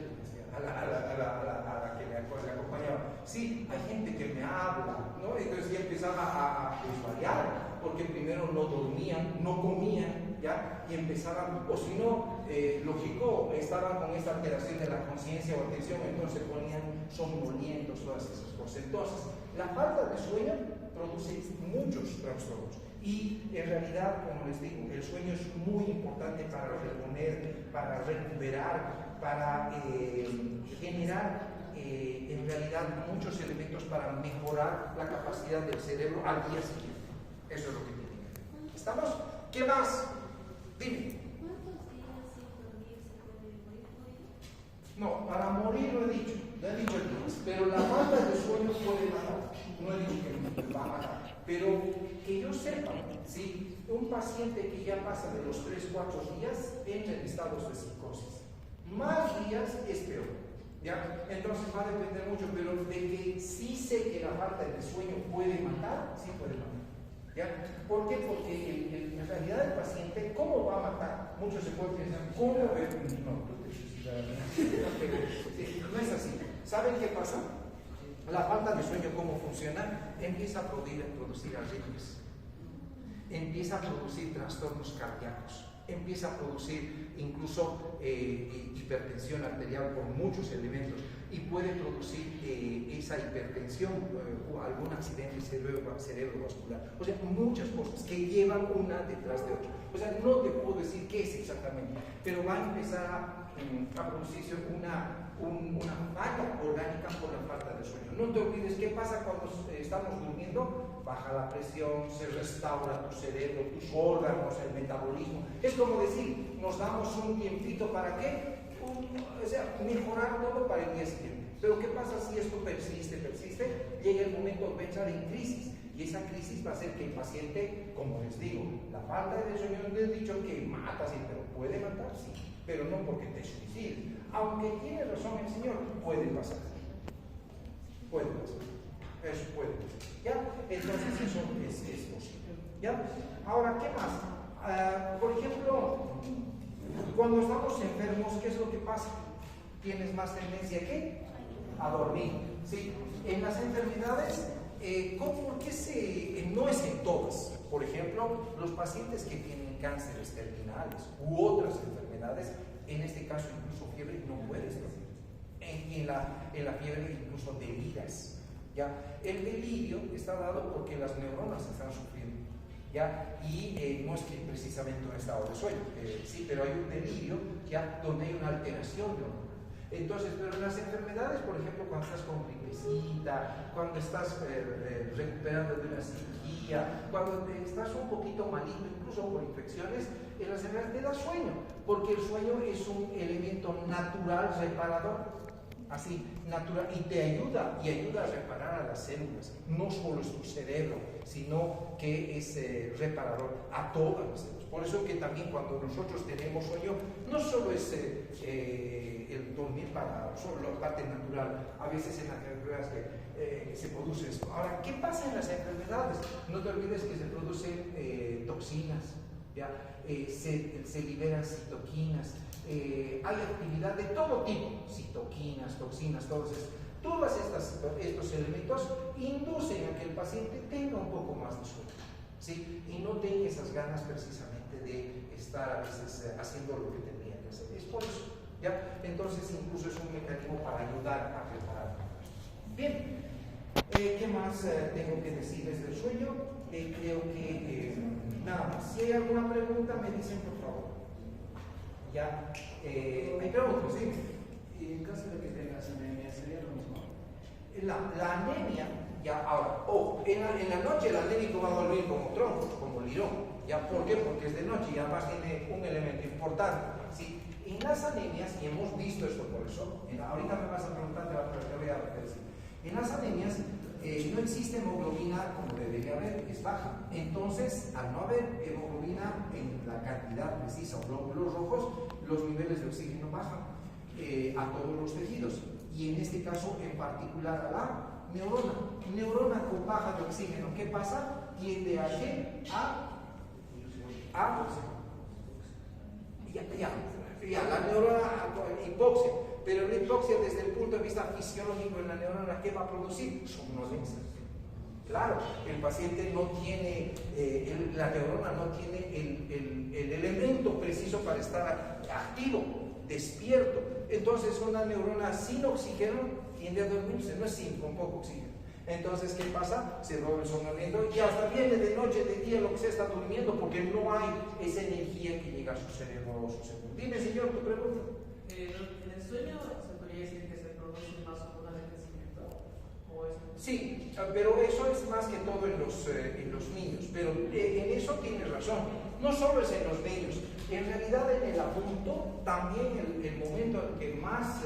a la que me acompañaba. Sí, hay gente que me habla, ¿no? Entonces ya empezaba a desvariar, porque primero no dormían, no comían, ¿ya? Y empezaban, o si no, lógico, estaban con esta alteración de la conciencia o atención, entonces ponían somnolientos, todas esas cosas. Entonces, la falta de sueño produce muchos trastornos. Y en realidad, como les digo, el sueño es muy importante para reponer, para recuperar, para generar en realidad muchos elementos para mejorar la capacidad del cerebro al día siguiente. Eso es lo que tiene que ver. ¿Estamos? ¿Qué más? Dime. ¿Cuántos días sin dormir se puede morir? No, para morir no he dicho el días, pero la falta de sueño puede matar. No he dicho que va a matar, pero que yo sepa, ¿sí? Un paciente que ya pasa de los 3-4 días entra en estados de psicosis. Más días es peor, ¿ya? Entonces va a depender mucho, pero de que sí sé que la falta de sueño puede matar, sí puede matar, ¿ya? ¿Por qué? Porque en realidad el paciente, ¿cómo va a matar? Muchos se pueden pensar, ¿cómo? No, no es así. ¿Saben qué pasa? La falta de sueño, ¿cómo funciona? Empieza a producir arritmias, empieza a producir trastornos cardíacos, empieza a producir incluso hipertensión arterial por muchos elementos y puede producir esa hipertensión o algún accidente cerebrovascular. O sea, muchas cosas que llevan una detrás de otra. O sea, no te puedo decir qué es exactamente, pero va a empezar a producirse una falla orgánica por la falta de sueño. No te olvides qué pasa cuando estamos durmiendo. Baja la presión, se restaura tu cerebro, tus órganos, el metabolismo. Es como decir, nos damos un tiempito para qué, o sea, mejorar todo para el día siguiente. Pero ¿qué pasa si esto persiste? Llega el momento de entrar en crisis. Y esa crisis va a hacer que el paciente, como les digo, la falta de sueño, les he dicho que mata, sí, pero puede matar, sí, pero no porque te suicides. Aunque tiene razón el Señor, puede pasar. Puede pasar. Eso puede pasar. ¿Ya? Entonces eso es posible. ¿Ya? Ahora, ¿qué más? Por ejemplo, cuando estamos enfermos, ¿qué es lo que pasa? Tienes más tendencia ¿qué? A dormir. ¿Sí? En las enfermedades, ¿por qué no es en todas? Por ejemplo, los pacientes que tienen cánceres terminales u otras enfermedades, en este caso incluso fiebre, no puedes dormir. En la fiebre incluso deliras. ¿Ya? El delirio está dado porque las neuronas están sufriendo, ¿ya? Y no es que precisamente un estado de sueño, sí, pero hay un delirio, ¿ya? Donde hay una alteración neuronal. Entonces, pero en las enfermedades, por ejemplo, cuando estás con gripecita, cuando estás recuperando de una cirugía, cuando estás un poquito malito, incluso por infecciones, en las enfermedades te da sueño, porque el sueño es un elemento natural reparador. Así, natural, y te ayuda a reparar a las células. No solo es tu cerebro, sino que es reparador a todas las células. Por eso que también cuando nosotros tenemos sueño, no solo es el dormir para solo la parte natural, a veces en las enfermedades que se produce esto. Ahora, ¿qué pasa en las enfermedades? No te olvides que se producen toxinas, ¿ya? Se liberan citoquinas. Hay actividad de todo tipo, citoquinas, toxinas, todos estos elementos inducen a que el paciente tenga un poco más de sueño, ¿sí? Y no tenga esas ganas precisamente de estar a veces haciendo lo que tenía que hacer. Es por eso, ¿ya? Entonces incluso es un mecanismo para ayudar a preparar. Bien, ¿qué más tengo que decirles del sueño? Creo que nada más. Si hay alguna pregunta, me dicen por favor. Ya, hay preguntas, ¿sí? En caso de que tengas anemia, ¿sería lo mismo? La anemia, ya, ahora, en la noche el anémico va a dormir como tronco, como lirón. ¿Ya? ¿Por qué? Porque es de noche y además tiene un elemento importante. ¿Sí? En las anemias, y hemos visto esto por eso, ahorita me vas a preguntar, te voy a decir. En las anemias no existe hemoglobina como debería haber, es baja. Entonces, al no haber hemoglobina en la cantidad precisa o glóbulos rojos, los niveles de oxígeno bajan a todos los tejidos. Y en este caso, en particular a la neurona. Neurona con baja de oxígeno, ¿qué pasa? Tiende a la neurona hipoxia, pero la hipoxia desde el punto de vista fisiológico en la neurona, ¿qué va a producir? Somnolencia. Claro, el paciente no tiene, la neurona no tiene el elemento preciso para estar activo, despierto. Entonces una neurona sin oxígeno tiende a dormirse, no es sin, con poco oxígeno. Entonces, ¿qué pasa? Se roba el somnoliento y hasta viene de noche, de día, lo que sea, está durmiendo porque no hay esa energía que llega a su cerebro o su cerebro. Dime, señor, tu pregunta. ¿En el sueño se podría decir que se produce más hormonas de crecimiento? ¿O es... Sí, pero eso es más que todo en los niños. Pero en eso tienes razón. No solo es en los niños. En realidad, en el adulto, también el momento en que más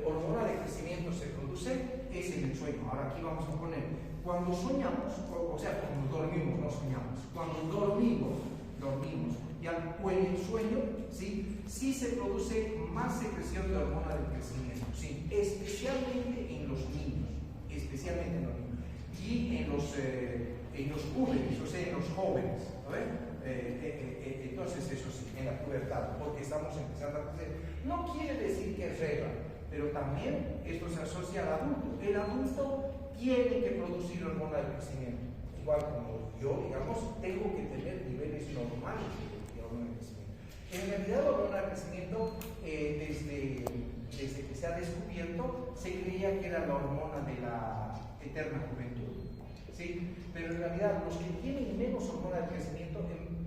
hormona de crecimiento se produce es en el sueño. Ahora aquí vamos a poner, cuando soñamos, o sea, cuando dormimos, no soñamos, cuando dormimos, ya, o en el sueño, ¿sí? Sí se produce más secreción de hormona de crecimiento, ¿sí? Especialmente en los niños, y en los jóvenes, o sea, en los jóvenes, ¿no ves? Entonces eso sí, en la pubertad, porque estamos empezando a crecer. No quiere decir que es regla, pero también esto se asocia al adulto. El adulto tiene que producir hormona de crecimiento. Igual como yo, digamos, tengo que tener niveles normales de hormona de crecimiento. En realidad, la hormona de crecimiento, desde que se ha descubierto, se creía que era la hormona de la eterna juventud. ¿Sí? Pero en realidad, los que tienen menos hormona de crecimiento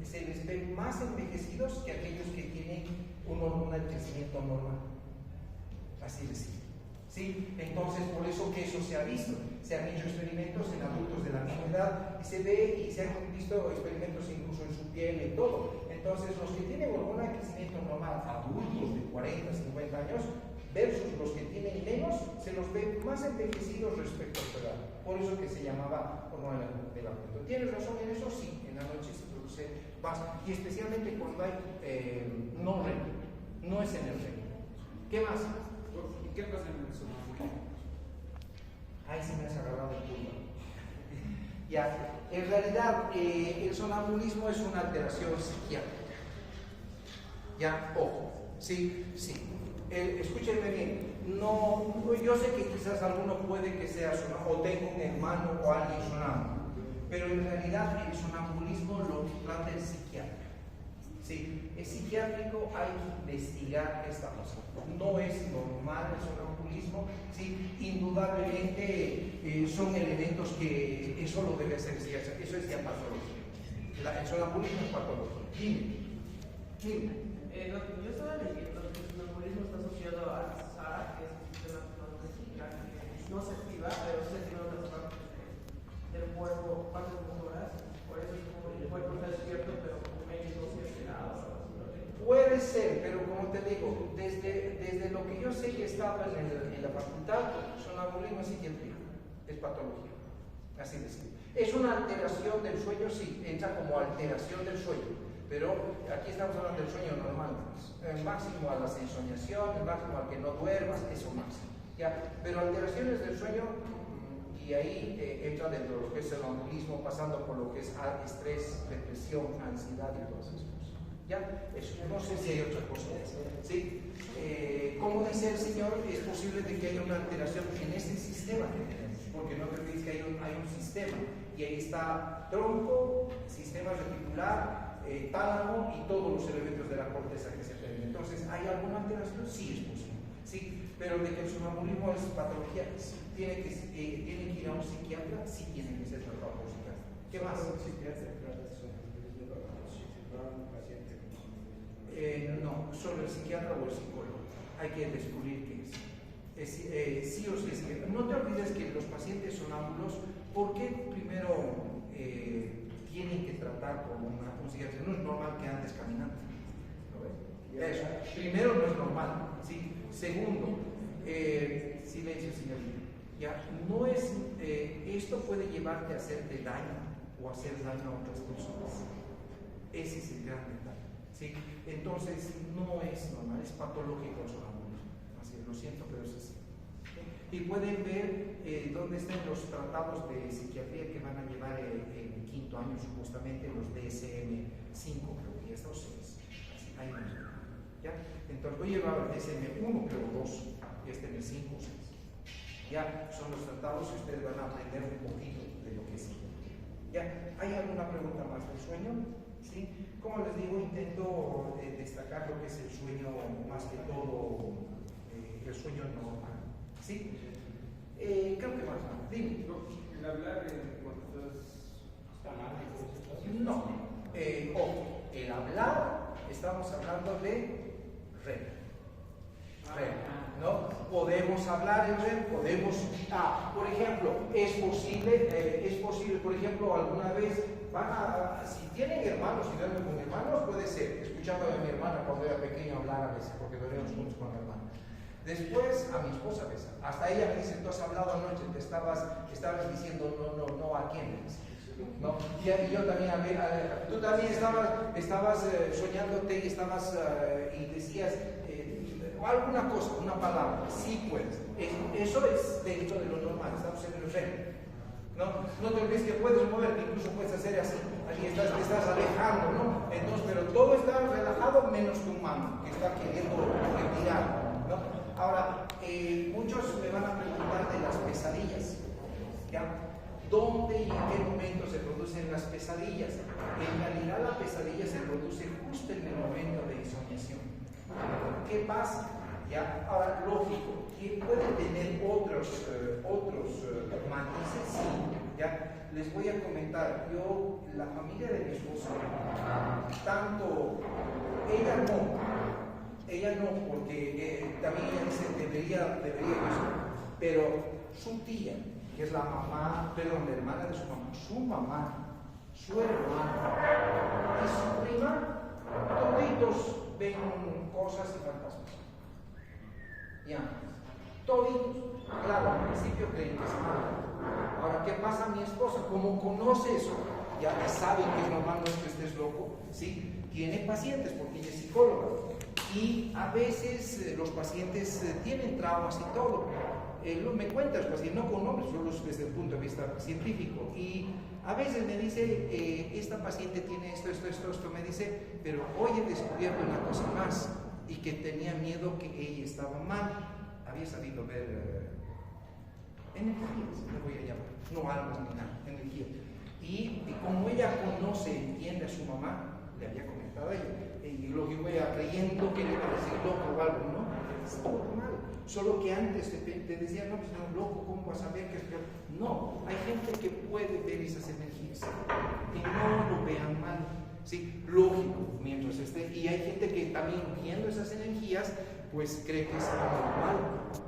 se les ven más envejecidos que aquellos que tienen una hormona de crecimiento normal. Así de simple. ¿Sí? Entonces, por eso que eso se ha visto. Se han hecho experimentos en adultos de la misma edad y se ve y se han visto experimentos incluso en su piel y todo. Entonces, los que tienen hormona de crecimiento normal, adultos de 40, 50 años, versus los que tienen menos, se los ve más envejecidos respecto a su edad. Por eso que se llamaba hormona de la juventud. ¿Tienes razón en eso? Sí, en la noche se produce más. Y especialmente cuando hay no REM, no es en el REM. ¿Qué más? ¿Y qué pasa en el sonambulismo? Ahí sí me has agarrado el punto. Ya, en realidad el sonambulismo es una alteración psiquiátrica. Ya, ojo, sí. Escúchenme bien, no, yo sé que quizás alguno puede que sea sonambulo, o tenga un hermano o alguien sonámbulo, pero en realidad el sonambulismo lo trata el psiquiatra. Sí, es psiquiátrico, hay que investigar qué está pasando. No es normal el sonambulismo, sí, indudablemente son elementos que eso lo debe hacer psiquiatra, eso es ya patología. El sonambulismo es patología. Dime. Yo estaba leyendo que el sonambulismo está asociado al SAR, que es un sistema neuromuscular que no se activa, pero se activa otras partes del cuerpo, partes motoras. Por eso es como el cuerpo está despierto, pero medio considerado. Puede ser, pero como te digo, desde lo que yo sé que estaba en la facultad, sonambulismo es psiquiatría, es patología, así decir. Es una alteración del sueño, sí, entra como alteración del sueño, pero aquí estamos hablando del sueño normal, el máximo a la ensoñación, el máximo al que no duermas, eso máximo, ¿ya? Pero alteraciones del sueño, y ahí entra dentro de lo que es el sonambulismo, pasando por lo que es estrés, depresión, ansiedad y todas esas cosas. ¿Ya? Eso, no sé si hay otra cosa. ¿Sí? Como dice el Señor, es posible de que haya una alteración en este sistema que tenemos, porque no te olvides que hay un sistema, y ahí está tronco, sistema reticular, tálamo y todos los elementos de la corteza que se pierden. Entonces, ¿hay alguna alteración? Sí, es posible. ¿Sí? Pero de que el sonambulismo es patología, sí, tiene que ir a un psiquiatra, sí tiene que ser tratado por psiquiatra. ¿Qué más? ¿Un psiquiatra trata de sonambulismo o si se trata un paciente con sonambulismo? No, solo el psiquiatra o el psicólogo. Hay que descubrir qué es. Sí o sí es que no te olvides que los pacientes sonámbulos, ¿por qué primero tienen que tratar con un psiquiatra? No es normal que andes caminando. ¿Lo ves? Eso. Primero, no es normal. ¿Sí? Segundo, silencio, señorita. Ya, no es, esto puede llevarte a hacerte daño o hacer daño a otras personas. Ese es el gran detalle. ¿Sí? Entonces, no es normal, es patológico el sonambulismo. Así, lo siento, pero es así. Y pueden ver dónde están los tratados de psiquiatría que van a llevar en quinto año, supuestamente, los DSM-5, creo que ya está, o 6. Así, ahí vamos. ¿Ya? Entonces voy a llevar el DSM-1, creo 2, y este en el 5 o 6. Ya son los tratados y ustedes van a aprender un poquito de lo que es. ¿Ya? ¿Hay alguna pregunta más del sueño? ¿Sí? Como les digo, intento destacar lo que es el sueño más que todo, el sueño normal. ¿Sí? Creo que más. Dime. El hablar cuando está mal, no. Ojo, el hablar, estamos hablando de REM. ¿No? Podemos hablar en REM, podemos. Por ejemplo, es posible, por ejemplo, alguna vez si tienen hermanos y duermen con hermanos, puede ser. Escuchando a mi hermana cuando era pequeño hablar a veces, porque dormíamos juntos con mi hermana. Después a mi esposa a veces, hasta ella me dice, tú has hablado anoche, te estabas diciendo no a quién. ¿No? Y yo también, tú también estabas soñándote y y decías alguna cosa, una palabra, sí puedes. Eso es dentro de lo normal, estamos en el REM. No te olvides que puedes moverte, incluso puedes hacer así, te estás alejando, ¿no? Entonces, pero todo está relajado menos tu mano, que está queriendo retirar, ¿no? Ahora, muchos me van a preguntar de las pesadillas, ¿ya? ¿Dónde y en qué momento se producen las pesadillas? En realidad la pesadilla se produce justo en el momento de insomniación. ¿Qué pasa? ¿Ya? Ahora, lógico, que puede tener otros matices, sí. ¿Ya? Les voy a comentar, la familia de mi esposa, tanto, ella no, porque también ella dice, debería eso, pero su tía, que es la hermana de su mamá, su hermana y su prima, toditos ven cosas y fantasmas. Ya, toditos. Claro, al principio creen que es malo. Ahora, ¿qué pasa? Mi esposa, como conoce eso, ya sabe que es normal, no es que estés loco, ¿sí? Tiene pacientes porque ella es psicóloga. Y a veces los pacientes tienen traumas y todo. Me cuenta el paciente, no con nombres, solo desde el punto de vista científico. Y a veces me dice, esta paciente tiene esto, me dice, pero hoy he descubierto una cosa más, y que tenía miedo que ella estaba mal. Había sabido ver energías, le voy a llamar, no almas ni nada, energías. Y como ella conoce, entiende a su mamá, le había comentado a ella, y lo que voy a creyendo que le iba a decir loco o algo, ¿no? Es normal. Solo que antes te decían, no, pues no, loco, ¿cómo vas a ver que es peor? No, hay gente que puede ver esas energías y no lo vean mal, ¿sí? Lógico, mientras esté. Y hay gente que también viendo esas energías, pues cree que es algo normal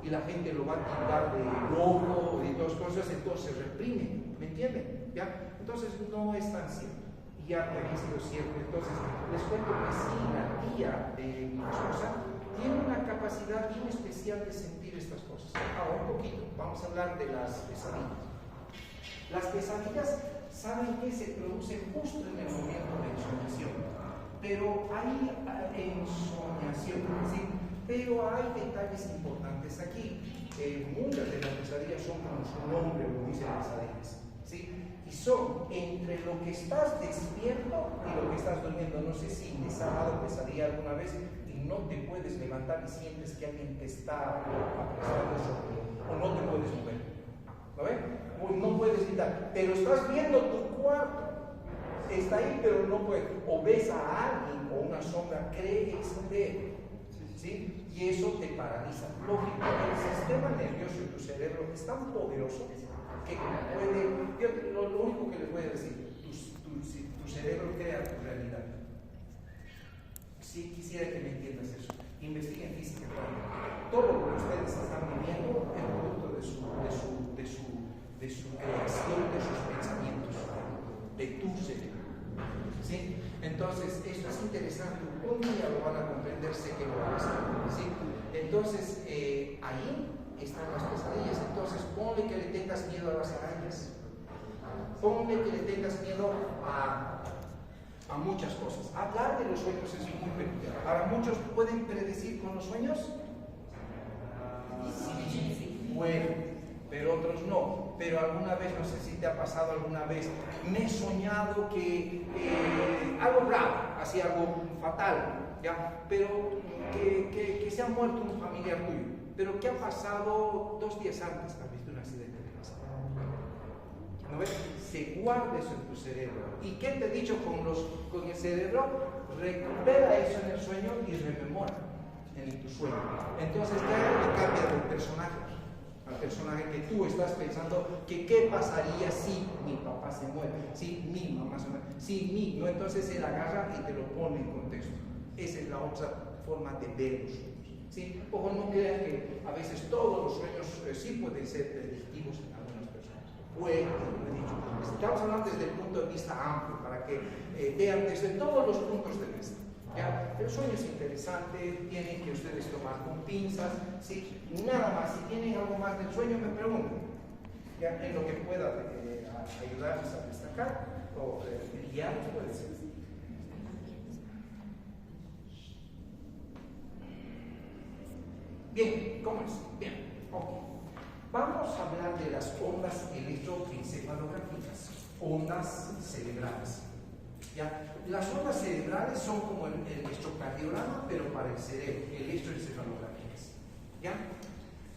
y la gente lo va a tildar de loco y todas cosas, entonces se reprime, ¿me entienden? ¿Ya? Entonces no es tan cierto. Y ya he visto cierto. Entonces les cuento que sí, la tía de mi esposa tiene una capacidad bien especial de sentir estas cosas. Ahora un poquito, vamos a hablar de las pesadillas. Las pesadillas, saben que se producen justo en el momento de insomniación, pero hay insomniación, ¿sí? Pero hay detalles importantes aquí. Muchas de las pesadillas son como su nombre lo dice pesadillas, ¿sí? Y son entre lo que estás despierto y lo que estás durmiendo. No sé si les ha dado pesadilla alguna vez y no te puedes levantar y sientes que alguien te está apresando sobre ti, o no te puedes mover. ¿Lo ven? No puedes gritar, pero estás viendo tu cuarto, está ahí, pero no puede. O ves a alguien o una sombra, crees ver, ¿sí? Y eso te paraliza. Lógico, el sistema nervioso de tu cerebro es tan poderoso que puede. Lo único que les voy a decir, tu cerebro crea tu realidad. Sí, quisiera que me entiendas eso. Investiguen física cuántica. Todo lo que ustedes están viviendo es producto de su creación, de sus pensamientos, de tu cerebro. ¿Sí? Entonces, esto es interesante. Un día lo van a comprender, sé que lo van a hacer. ¿Sí? Entonces, ahí están las pesadillas. Entonces, ponle que le tengas miedo a las arañas. Ponle que le tengas miedo a muchas cosas. Hablar de los sueños es muy peculiar. Ahora, muchos pueden predecir con los sueños. Sí, bueno, pero otros no. Pero alguna vez, no sé si te ha pasado alguna vez, me he soñado que algo grave, así algo fatal, ¿ya? Pero que se ha muerto un familiar tuyo. Pero ¿qué ha pasado 2 días antes? ¿Has visto un accidente de casa? ¿No ves? Se guarda eso en tu cerebro. ¿Y qué te he dicho con el cerebro? Recupera eso en el sueño y rememora en tu sueño. Entonces, ¿qué cambia del personaje? Al personaje que tú estás pensando que qué pasaría si mi papá se muere, si mi mamá se muere, si mi, ¿no? Entonces él agarra y te lo pone en contexto. Esa es la otra forma de ver los sueños. ¿Sí? Ojo, no crean que a veces todos los sueños sí pueden ser predictivos en algunas personas. Bueno, como he dicho, estamos hablando desde el punto de vista amplio, para que vean desde todos los puntos de vista. ¿Ya? El sueño es interesante, tienen que ustedes tomar con pinzas, ¿sí? Nada más, si tienen algo más del sueño me preguntan, ¿ya? En lo que pueda ayudarles a destacar o guiarlos puede ser. Bien, ¿cómo es? Bien, ok. Vamos a hablar de las ondas electroencefalográficas, ondas cerebrales. ¿Ya? Las ondas cerebrales son como el electrocardiograma, pero para el cerebro, electroencefalográficas. ¿Ya?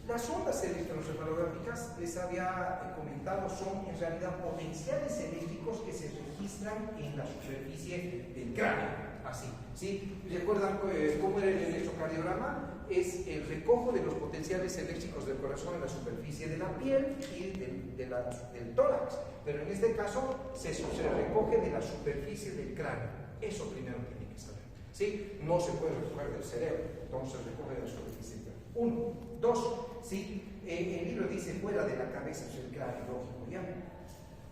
Las ondas electroencefalográficas, les había comentado, son en realidad potenciales eléctricos que se registran en la superficie del cráneo. Así, ¿sí? ¿Recuerdan cómo era el electrocardiograma? Es el recojo de los potenciales eléctricos del corazón en la superficie de la piel y del tórax. Pero en este caso se recoge de la superficie del cráneo. Eso primero tiene que saber. ¿Sí? No se puede recoger del cerebro, entonces se recoge de la superficie del cráneo. 1, 2, ¿sí? El libro dice fuera de la cabeza es el cráneo, lógico, ¿ya?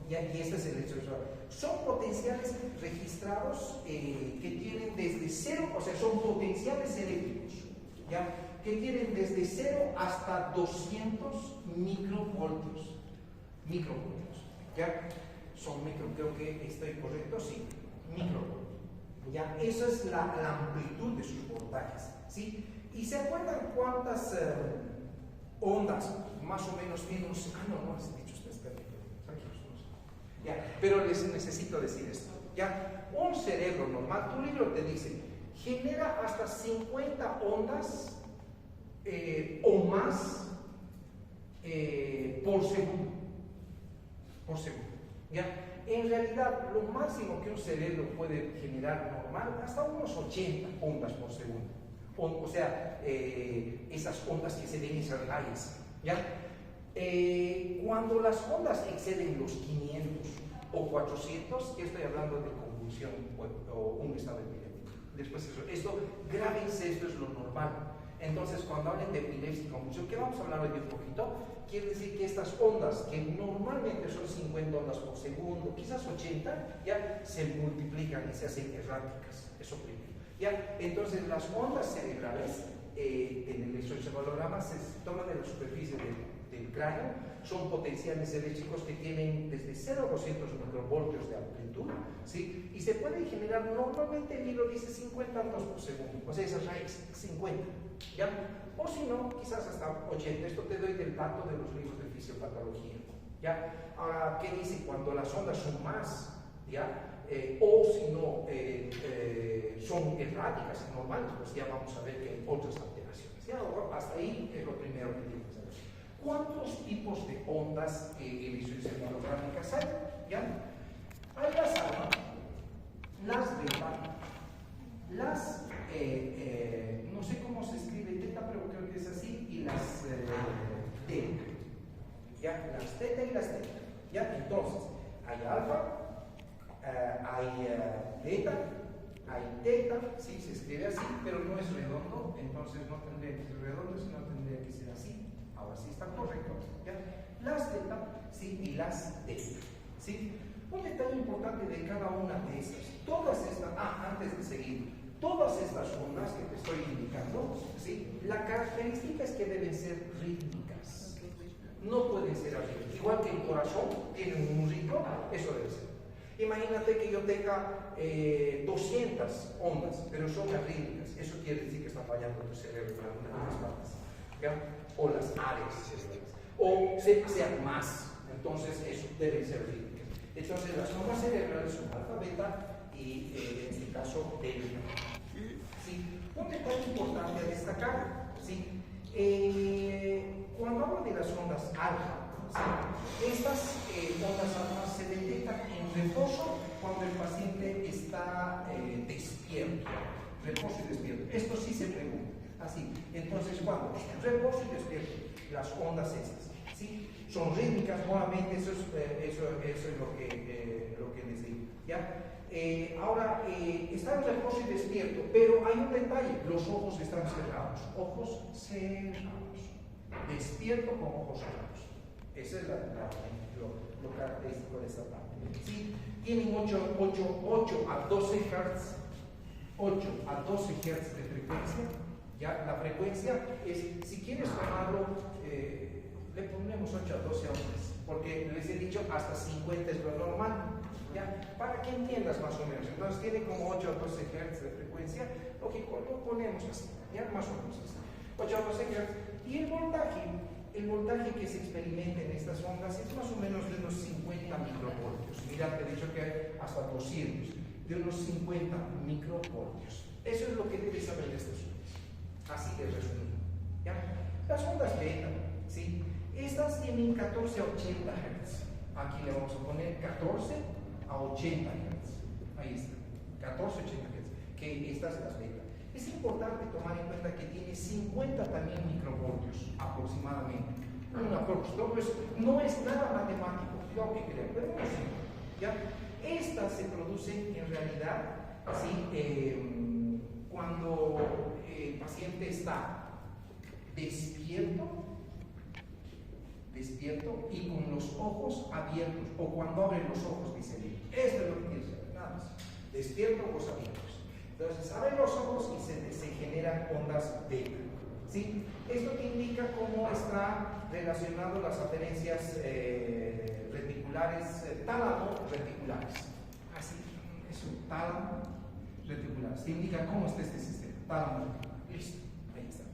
Y este es el electrocardiograma. Son potenciales registrados que tienen desde 0, o sea, son potenciales eléctricos, ¿ya? Que tienen desde 0 hasta 200 microvoltios. ¿Ya? Son creo que estoy correcto, sí, microvoltios. ¿Ya? Esa es la amplitud de sus voltajes, ¿sí? ¿Y se acuerdan cuántas ondas, más o menos, no has dicho ustedes, ya, pero les necesito decir esto, ¿ya? Un cerebro normal, tu libro te dice, genera hasta 50 ondas o más por segundo. ¿Ya? En realidad, lo máximo que un cerebro puede generar normal, hasta unos 80 ondas por segundo. O sea, esas ondas que se ven en esas rayas. ¿Ya? Cuando las ondas exceden los 500 o 400, ya estoy hablando de convulsión o un estado epiléptico. Después esto, grábense, esto es lo normal. Entonces, cuando hablen de epilepsia y convulsión, que vamos a hablar hoy un poquito, quiere decir que estas ondas, que normalmente son 50 ondas por segundo, quizás 80, ya se multiplican y se hacen erráticas. Eso primero. ¿Ya? Entonces, las ondas cerebrales en el electroencefalograma se toman de la superficie del cráneo, son potenciales eléctricos que tienen desde 0 a 200 microvoltios de amplitud, ¿sí? Y se pueden generar, normalmente el libro dice 50 ondas por segundo, o sea, esas raíces, 50, ¿ya? O si no, quizás hasta 80, esto te doy del dato de los libros de fisiopatología, ¿ya? Ahora, ¿qué dice? Cuando las ondas son más, ¿ya? O si no, son erráticas y normales, pues ya vamos a ver que hay otras alteraciones, ¿ya? Hasta ahí es lo primero que tienes que saber. ¿Cuántos tipos de ondas electroencefalográficas hay? ¿Ya? Hay las alfa, las beta, no sé cómo se escribe teta, pero creo que es así, y las delta. ¿Ya? Las teta y las delta. ¿Ya? Entonces, hay alfa, hay beta, hay teta, sí, se escribe así, pero no es redondo, entonces no tendría que ser redondo, sino tendría que ser así. Ahora sí está correcto. ¿Ya? Las teta, sí, y las delta. ¿Sí? Un detalle importante de cada una de esas, todas estas, antes de seguir, todas estas ondas que te estoy indicando, ¿sí? La característica es que deben ser rítmicas, no pueden ser arrítmicas. Igual que el corazón tiene un ritmo, eso debe ser. Imagínate que yo tenga 200 ondas, pero son arrítmicas, eso quiere decir que está fallando tu cerebro en alguna de las partes, ¿ya? O las áreas cerebrales, o sean más, entonces eso debe ser rítmico. Entonces las ondas cerebrales son alfa, beta y en este caso delta. ¿Sí? Un detalle importante a destacar, ¿sí? Cuando hablo de las ondas alfa, ¿sí? Estas ondas alfa se detectan en reposo cuando el paciente está despierto. Reposo y despierto. Esto sí se pregunta. Así. Entonces, cuando reposo y despierto, las ondas estas, ¿sí? Son rítmicas, nuevamente, eso es lo que les digo. ¿Ya? Ahora, está en reposo y despierto, pero hay un detalle, los ojos están cerrados. Ojos cerrados. Despierto con ojos cerrados. Ese es lo característico de esta parte. ¿Sí? Tienen 8 a 12 Hz. 8 a 12 Hz de frecuencia. ¿Ya? La frecuencia es, si quieres tomarlo, le ponemos 8 a 12 ondas, porque les he dicho hasta 50 es lo normal, ¿ya? Para que entiendas más o menos. Entonces tiene como 8 a 12 Hz de frecuencia, lógico, lo ponemos así, ¿ya? Más o menos así. 8 a 12 Hz. Y el voltaje que se experimenta en estas ondas es más o menos de unos 50 microvoltios. Mira, te he dicho que hay hasta 200, de unos 50 microvoltios. Eso es lo que debes saber de estas ondas. Así de resumido, ¿ya? Las ondas beta, ¿sí? Estas tienen 14 a 80 Hz. Aquí le vamos a poner 14 a 80 Hz. Ahí está, 14 a 80 Hz. Que estas son las beta. Es importante tomar en cuenta que tiene 50 también microvoltios aproximadamente. No es nada matemático, lo que creo, pero no sé, ¿ya? Estas se producen en realidad, ¿sí? Cuando el paciente está despierto y con los ojos abiertos, o cuando abre los ojos, dice él. Esto es lo que quiere saber, nada más. Despierto, ojos abiertos. Entonces, abren los ojos y se generan ondas beta. ¿Sí? Esto te indica cómo están relacionadas las aferencias reticulares, tálamo-reticulares. Así, es un tálamo reticular. Te indica cómo está este sistema. Tálamo reticular. Listo, ahí está.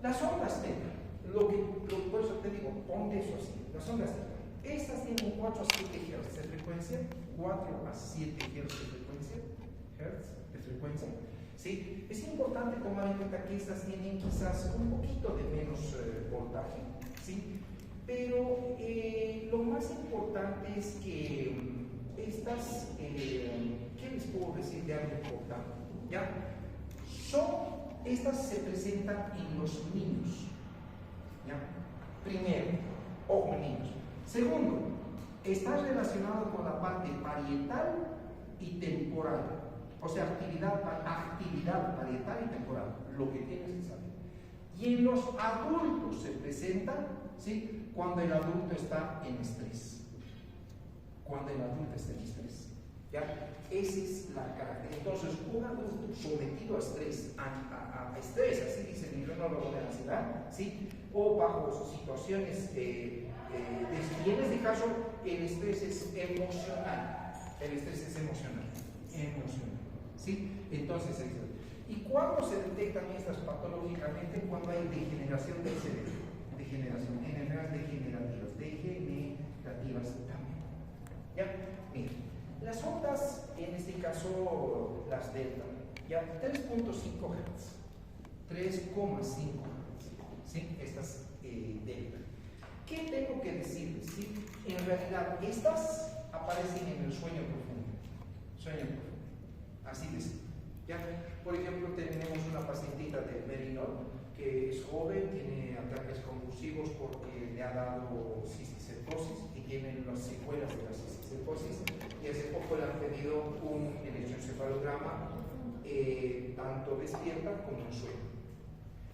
Las ondas teta. Por eso te digo, ponte eso así. Las ondas teta. Estas tienen 4 a 7 Hz de frecuencia. 4 a 7 Hz de frecuencia. ¿Sí? Es importante tomar en cuenta que estas tienen quizás un poquito de menos voltaje, ¿sí? Pero lo más importante es que estas, ¿qué les puedo decir de algo importante? ¿Ya? Estas se presentan en los niños, ¿ya? Primero, ojo niños. Segundo, está relacionado con la parte parietal y temporal. O sea, actividad parietal y temporal, lo que tienes que saber. Y en los adultos se presentan, ¿sí? Cuando el adulto está en estrés. Cuando el adulto está en estrés. ¿Ya? Esa es la característica. Entonces, un adulto sometido a estrés, a estrés, así dice el neurólogo de la ansiedad, ¿sí? O bajo situaciones y en este caso, el estrés es emocional. El estrés es emocional. ¿Sí? Entonces, ¿y cuándo se detectan estas patológicamente? Cuando hay degeneración del cerebro. En enfermedades degenerativas también. ¿Ya? Mira, las ondas, en este caso, las delta, ya 3.5 Hz, 3,5 Hz, ¿sí? Estas delta. ¿Qué tengo que decirles? ¿Sí? En realidad, estas aparecen en el sueño profundo. Sueño profundo. Así de simple. ¿Ya? Por ejemplo, tenemos una pacientita de Merinol que es joven, tiene ataques convulsivos porque le ha dado cisticercosis y tiene las secuelas de la cisticercosis, y hace poco le han pedido un electroencefalograma tanto despierta como en sueño.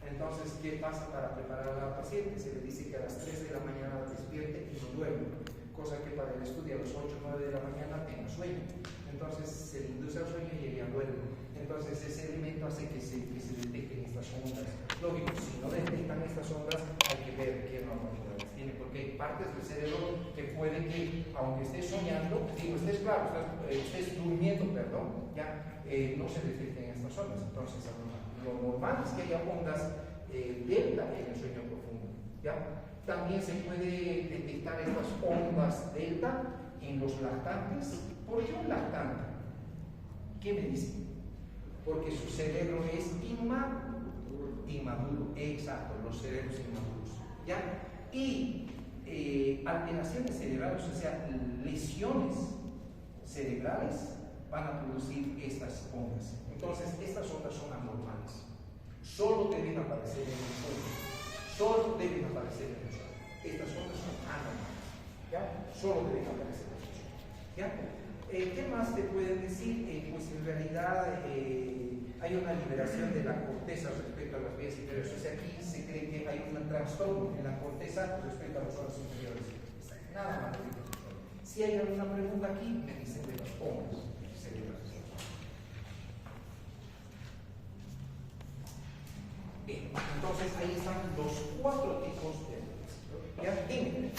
Entonces, ¿qué pasa para preparar a la paciente? Se le dice que a las 3 de la mañana despierte y no duerme, cosa que para el estudio a las 8 o 9 de la mañana tenga sueño. Entonces se le induce al sueño y ella duerme. Entonces ese elemento hace que se detecten estas ondas. Lógico, si no detectan estas ondas hay que ver qué normalidades tiene, porque hay partes del cerebro que pueden que, aunque estés soñando, digo, estés durmiendo, perdón, ya no se detecten estas ondas. Entonces lo normal es que haya ondas delta en el sueño profundo, ¿ya? También se puede detectar estas ondas delta en los lactantes. ¿Por qué un lactante? ¿Qué me dicen? Porque su cerebro es inmaduro, exacto, los cerebros inmaduros, ¿ya? Y alteraciones cerebrales, o sea, lesiones cerebrales van a producir estas ondas. Entonces, estas ondas son anormales. Solo deben aparecer en el sueño. Solo deben aparecer en el sueño. Estas ondas son anormales, ¿ya? Solo deben aparecer en el sueño, ¿ya? ¿Qué más te pueden decir? Pues en realidad hay una liberación de la corteza respecto a las vías inferiores. O sea, aquí se cree que hay un trastorno en la corteza respecto a las zonas inferiores. Nada más. Si hay alguna pregunta aquí, me dicen de las ondas cerebrales. Bien, entonces ahí están los 4 tipos de ondas. ¿Ya? Dime.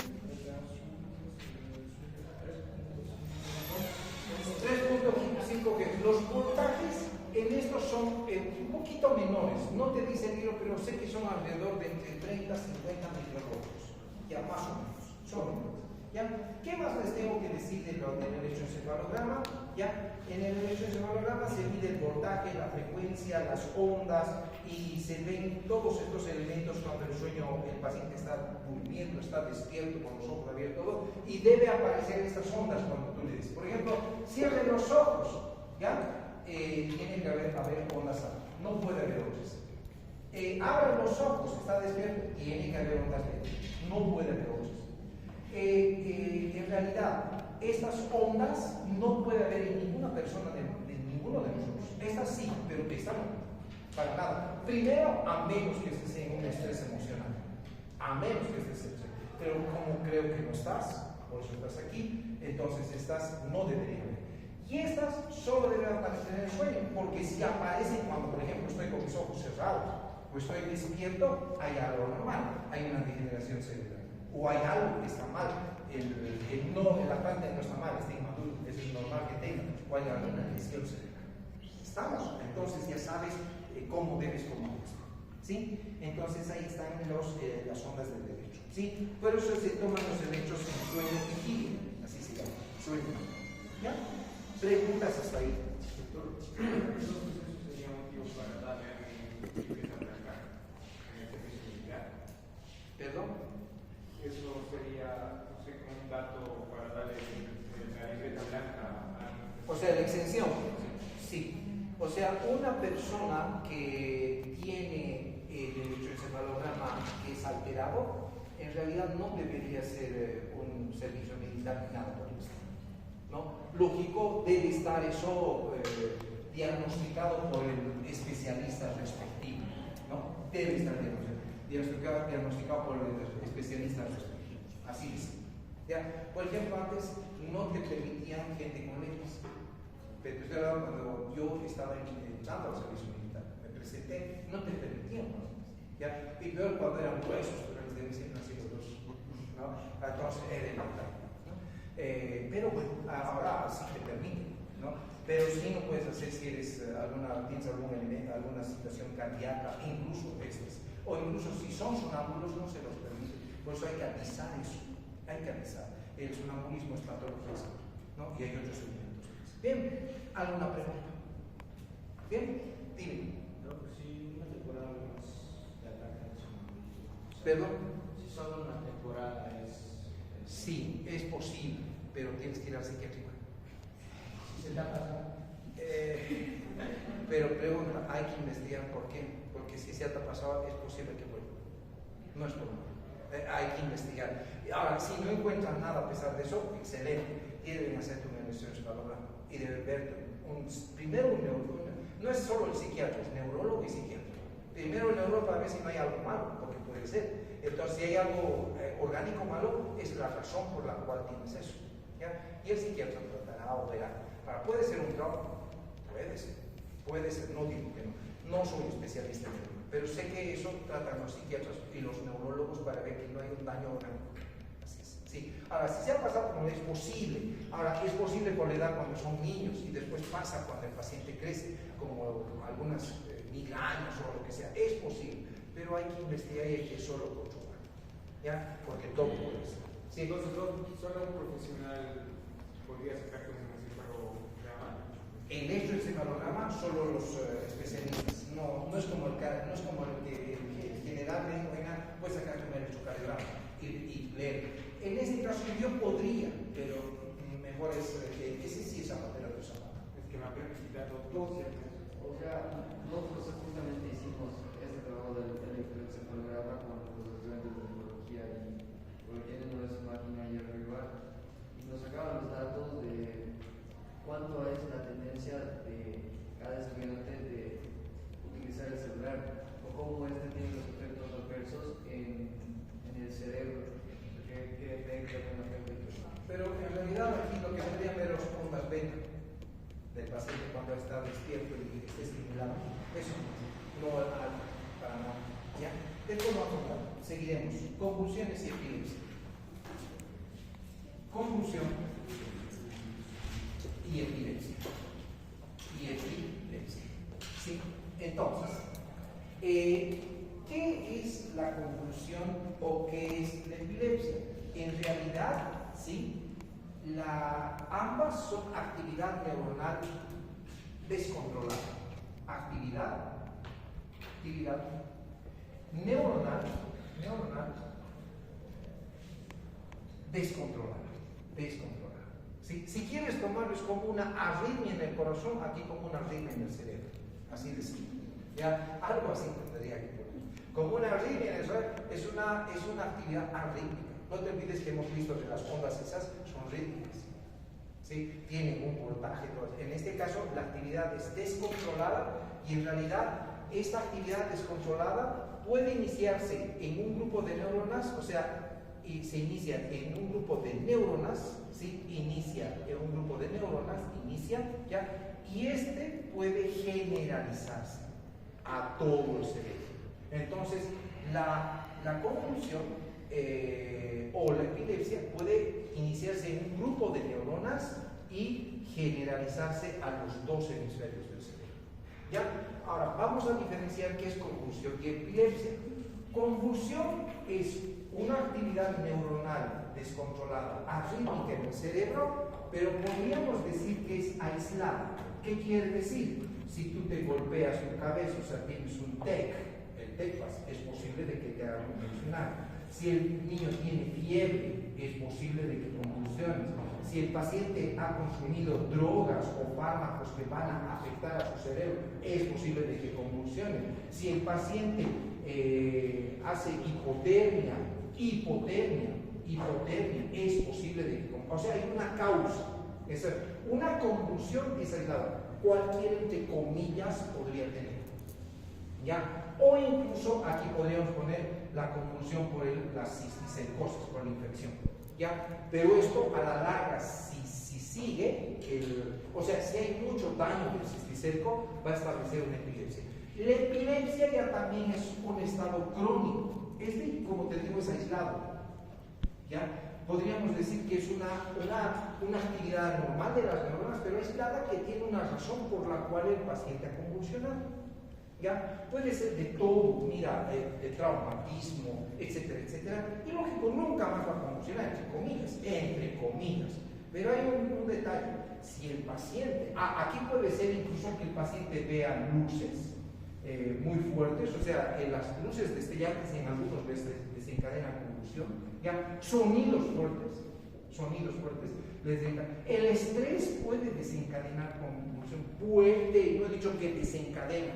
3.5, que los voltajes en estos son un poquito menores, no te dice el libro, pero sé que son alrededor de entre 30 y 50 microvoltios, ya más o menos, son menores. ¿Ya? ¿Qué más les tengo que decir del electroencefalograma? ¿Ya? En el electroencefalograma se mide el voltaje, la frecuencia, las ondas, y se ven todos estos elementos cuando el paciente está durmiendo, está despierto, con los ojos abiertos, todo, y debe aparecer estas ondas cuando tú le dices. Por ejemplo, cierre los ojos, ¿ya? Tiene que haber ondas altas, no puede haber ondas. Abra los ojos, está despierto, tiene que haber ondas lentas, no puede haber ondas. En realidad, estas ondas no puede haber en ninguna persona de ninguno de nosotros. Estas sí, pero esta no. Para nada. Primero, a menos que estés en un estrés emocional. A menos que estés en estrés. Pero como creo que no estás, por eso estás aquí, entonces estas no deberían haber. Y estas solo deben aparecer en el sueño, porque si aparecen cuando, por ejemplo, estoy con mis ojos cerrados o estoy despierto, hay algo normal, hay una degeneración cerebral. O hay algo que está mal, la planta no está mal, está inmaduro, eso es normal que tenga, o hay alguna lesión cerebral. Estamos, entonces ya sabes cómo debes tomar esto, ¿sí? Entonces ahí están las ondas del derecho, ¿sí? Por eso se toman los derechos en sueño vigilia, así se llama, sueño. ¿Ya? Preguntas hasta ahí. Doctor, ¿eso sería motivo para darle a alguien que arrancar en el servicio militar? ¿Perdón? Eso sería, no sé, como un dato para darle la libreta blanca a... O sea, la exención. Sí. O sea, una persona que tiene el electroencefalograma que es alterado, en realidad no debería hacer un servicio militar ni nada por el estilo, ¿no? Lógico, debe estar eso diagnosticado por el especialista respectivo, ¿no? Debe estar diagnosticado por el especialista respectivo, así es. ¿Ya? Por ejemplo, antes no te permitían gente con lentes, pero estoy hablando cuando yo estaba entrando al servicio militar, me presenté, no te permitían con lentes, ¿ya? Y peor cuando eran gruesos, pero los de mí siempre han sido dos, ¿no? Entonces era impactante, ¿no? Pero bueno, ahora sí te permiten, ¿no? Pero sí no puedes hacer si eres tienes algún elemento, alguna situación cardíaca, incluso estas, o incluso si son sonámbulos no se los permite. Por eso hay que avisar eso, hay que avisar. El sonambulismo es patológico, ¿no? Y hay otros elementos. Bien, ¿alguna pregunta? Bien, dime. No, pues sí, una temporada más de ataque al sonambulismo. ¿Perdón? Si solo una temporada es... Sí, es posible, pero tienes que ir al psiquiátrico. Si ¿Se te ha pasado? Pero pregunta, hay que investigar por qué. Porque si se te ha pasado, es posible que vuelva. No es por nada. Hay que investigar. Ahora, si no encuentran nada a pesar de eso, excelente. Deben hacer una evaluación valorada y deben ver primero un neurólogo. No es solo el psiquiatra, es neurólogo y psiquiatra. Primero el neurólogo para ver si no hay algo malo, porque puede ser. Entonces, si hay algo orgánico malo, es la razón por la cual tienes eso. ¿Ya? Y el psiquiatra tratará o verá. Ahora, ¿puede ser un trauma? Puede ser, no digo que no. No soy especialista en ello, pero sé que eso tratan los psiquiatras y los neurólogos para ver que no hay un daño orgánico. Así es. Sí. Ahora, si se ha pasado, como es posible. Ahora, es posible por la edad cuando son niños y después pasa cuando el paciente crece, como algunas migrañas o lo que sea. Es posible, pero hay que investigar y hay que solo controlar. ¿Ya? Porque todo puede ser. Sí. Entonces, solo un profesional podría sacar un encefalograma. El electroencefalograma solo los especialistas. No es como el que generalmente puede sacar un electrocardiograma y leer. En este caso yo podría, pero mejor es que ese sí es zapatero de zapato. Es que me aprende a quitar todo. O sea, nosotros justamente hicimos este trabajo del electroencefalograma con los estudiantes de neurología y porque tienen una máquina ahí arriba y nos sacaban los datos de cuánto es la tendencia de cada estudiante de utilizar el celular o cómo este tiene los efectos adversos en el cerebro. Pero en realidad aquí lo que vendría a ver son ondas beta del paciente cuando está despierto y esté estimulado. Eso no para nada. ¿Ya? Esto no afronta. Seguiremos. Convulsiones y epilepsia. Convulsión y epilepsia. ¿Sí? Entonces, ¿qué es la convulsión o qué es la epilepsia? En realidad, ¿sí? Ambas son actividad neuronal descontrolada. Actividad neuronal descontrolada. ¿Sí? Si quieres tomarlo es como una arritmia en el corazón, aquí como una arritmia en el cerebro. Así de simple. ¿Ya? Algo así tendría que poner. Como una arritmia en el cerebro es una actividad arrítmica. No te olvides que hemos visto que las ondas esas son rítmicas. ¿Sí? Tienen un voltaje. En este caso, la actividad es descontrolada y en realidad esta actividad descontrolada puede iniciarse en un grupo de neuronas, o sea, y se inicia en un grupo de neuronas, ¿sí? Inicia, ¿ya? Y este puede generalizarse a todo el cerebro. Entonces, la convulsión o la epilepsia puede iniciarse en un grupo de neuronas y generalizarse a los dos hemisferios del cerebro. ¿Ya? Ahora, vamos a diferenciar qué es convulsión y epilepsia. Convulsión es una actividad neuronal descontrolada, arrítmica en el cerebro, pero podríamos decir que es aislada. ¿Qué quiere decir? Si tú te golpeas tu cabeza, o sea, tienes un TEC, el TEC es posible de que te haga convulsionar. Si el niño tiene fiebre, es posible de que convulsiones. Si el paciente ha consumido drogas o fármacos que van a afectar a su cerebro, es posible de que convulsione. Si el paciente hace hipotermia, es posible de que convulsione. O sea, hay una causa. Una convulsión es aislada. Cualquiera, entre comillas, podría tener. ¿Ya? O incluso aquí podríamos poner la convulsión por la cisticercosis, por la infección. ¿Ya? Pero esto a la larga, si sigue, o sea, si hay mucho daño del cisticerco, va a establecer una epilepsia. La epilepsia ya también es un estado crónico. Como te digo, es aislado. ¿Ya? Podríamos decir que es una actividad normal de las neuronas, pero aislada que tiene una razón por la cual el paciente ha convulsionado. ¿Ya? Puede ser de todo, mira, de traumatismo, etcétera, etcétera. Y lógico, nunca más va a convulsionar, entre comillas. Pero hay un detalle. Si el paciente, aquí puede ser incluso que el paciente vea luces muy fuertes, o sea, las luces destellantes en algunos desencadenan convulsión, ¿ya? Sonidos fuertes sonidos fuertes, les diga. El estrés puede desencadenar convulsión, puede, no he dicho que desencadena,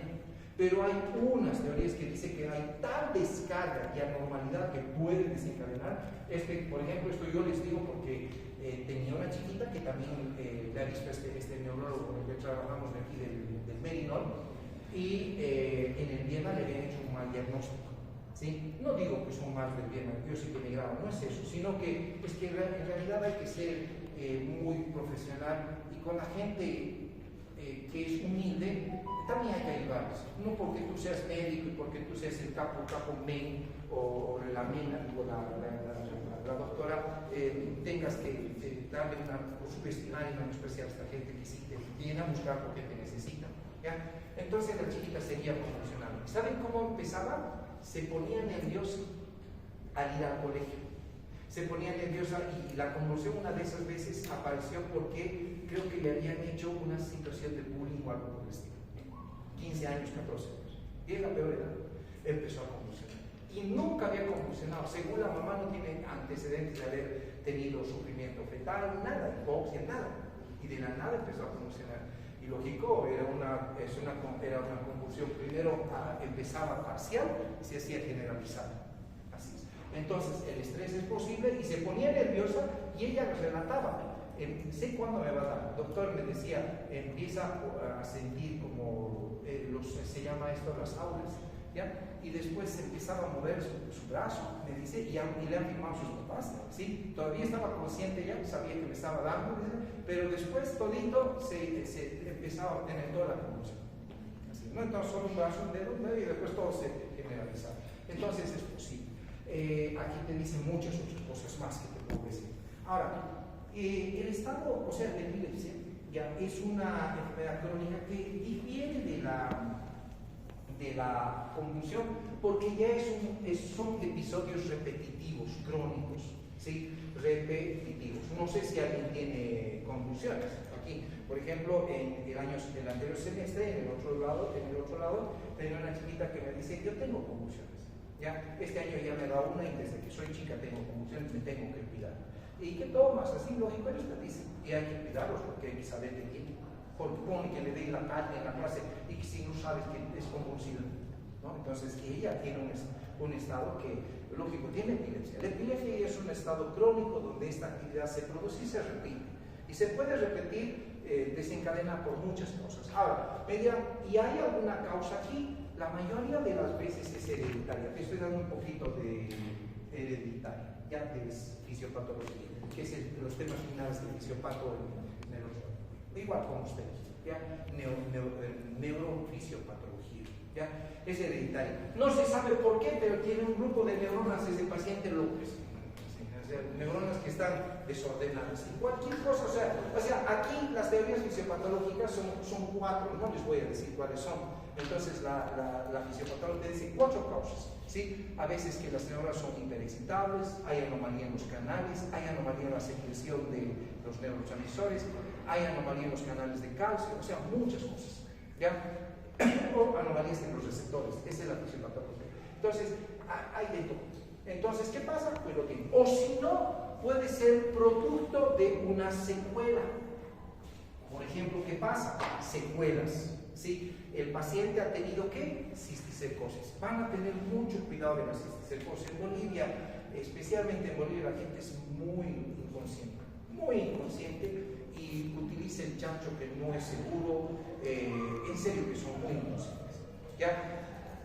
pero hay unas teorías que dicen que hay tal descarga y anormalidad que puede desencadenar. Por ejemplo, esto yo les digo porque tenía una chiquita que también le ha visto este neurólogo con el que trabajamos de aquí del Merinol, y en el Viena le habían hecho un mal diagnóstico. ¿Sí? No digo que son más del Viena, yo sí que me grabo, no es eso, sino que es que en realidad hay que ser muy profesional, y con la gente que es humilde también hay que ayudarles. No porque tú seas médico y porque tú seas el capo men o la mena o la doctora, tengas que darle o subestimar en especial a esta gente que sí te viene a buscar porque te necesita. ¿Ya? Entonces la chiquita seguía convulsionando. ¿Saben cómo empezaba? Se ponía nerviosa al ir al colegio. Se ponía nerviosa, y la convulsión una de esas veces apareció porque creo que le habían hecho una situación de bullying o algo por el estilo. 15 años, 14 años. Y es la peor edad. Empezó a convulsionar. Y nunca había convulsionado. Según la mamá, no tiene antecedentes de haber tenido sufrimiento fetal, nada, hipoxia, nada. Y de la nada empezó a convulsionar. Y lógico, era una convulsión. Primero empezaba parcial y se hacía generalizada. Así es. Entonces, el estrés es posible, y se ponía nerviosa, y ella relataba. Sé cuándo me va a dar. El doctor me decía, empieza a sentir como, se llama esto las auras, ¿ya? Y después empezaba a mover su brazo, me dice, y le han firmado sus papás, ¿sí? Todavía estaba consciente, ya sabía que me estaba dando, pero después todito se empezaba a tener toda la convulsión. Así, ¿no? Entonces solo un brazo, un dedo, y después todo se generalizaba. Entonces es posible. Aquí te dicen muchas otras cosas más que te puedo decir. Ahora, el estado, o sea, de epilepsia, ya es una enfermedad crónica que difiere de la convulsión, porque ya son episodios repetitivos, crónicos, ¿sí? Repetitivos. No sé si alguien tiene convulsiones aquí. Por ejemplo, en el anterior semestre, en el otro lado, tenía una chiquita que me dice, yo tengo convulsiones. ¿Ya? Este año ya me da una, y desde que soy chica tengo convulsiones, me tengo que cuidar. ¿Y qué tomas? Así, lógico, ellos te dicen. Y hay que cuidarlos porque hay que saber de quién. Porque pone que le dé en la clase, y que si no sabes que es convulsiva, ¿no? Entonces, que ella tiene un estado que, lógico, tiene epilepsia. La epilepsia es un estado crónico donde esta actividad se produce y se repite. Y se puede repetir, desencadena por muchas causas. Ahora, me dirán, ¿y hay alguna causa aquí? La mayoría de las veces es hereditaria. Te estoy dando un poquito de hereditaria, ya que es fisiopatología, que es los temas finales de fisiopatología, igual como ustedes, ya, neurofisiopatología, ya, es hereditaria. No se sabe por qué, pero tiene un grupo de neuronas ese paciente López. O sea, neuronas que están desordenadas y cualquier cosa, o sea, aquí las teorías fisiopatológicas son 4, no les voy a decir cuáles son. Entonces la fisiopatología dice 4 causas, ¿sí? A veces que las neuronas son hiperexcitables, hay anomalía en los canales, hay anomalía en la secreción de los neurotransmisores, hay anomalía en los canales de calcio, o sea, muchas cosas, ¿ya? O anomalías en los receptores, esa es la fisiopatología. Entonces, hay de todo. Entonces, ¿qué pasa? Pues lo tiene. O si no, puede ser producto de una secuela. Por ejemplo, ¿qué pasa? Secuelas, ¿sí? El paciente ha tenido, ¿qué? Cisticercosis. Van a tener mucho cuidado de la cisticercosis. En Bolivia, especialmente en Bolivia, la gente es muy inconsciente, y utiliza el chancho que no es seguro. En serio que son muy inconscientes, ¿ya?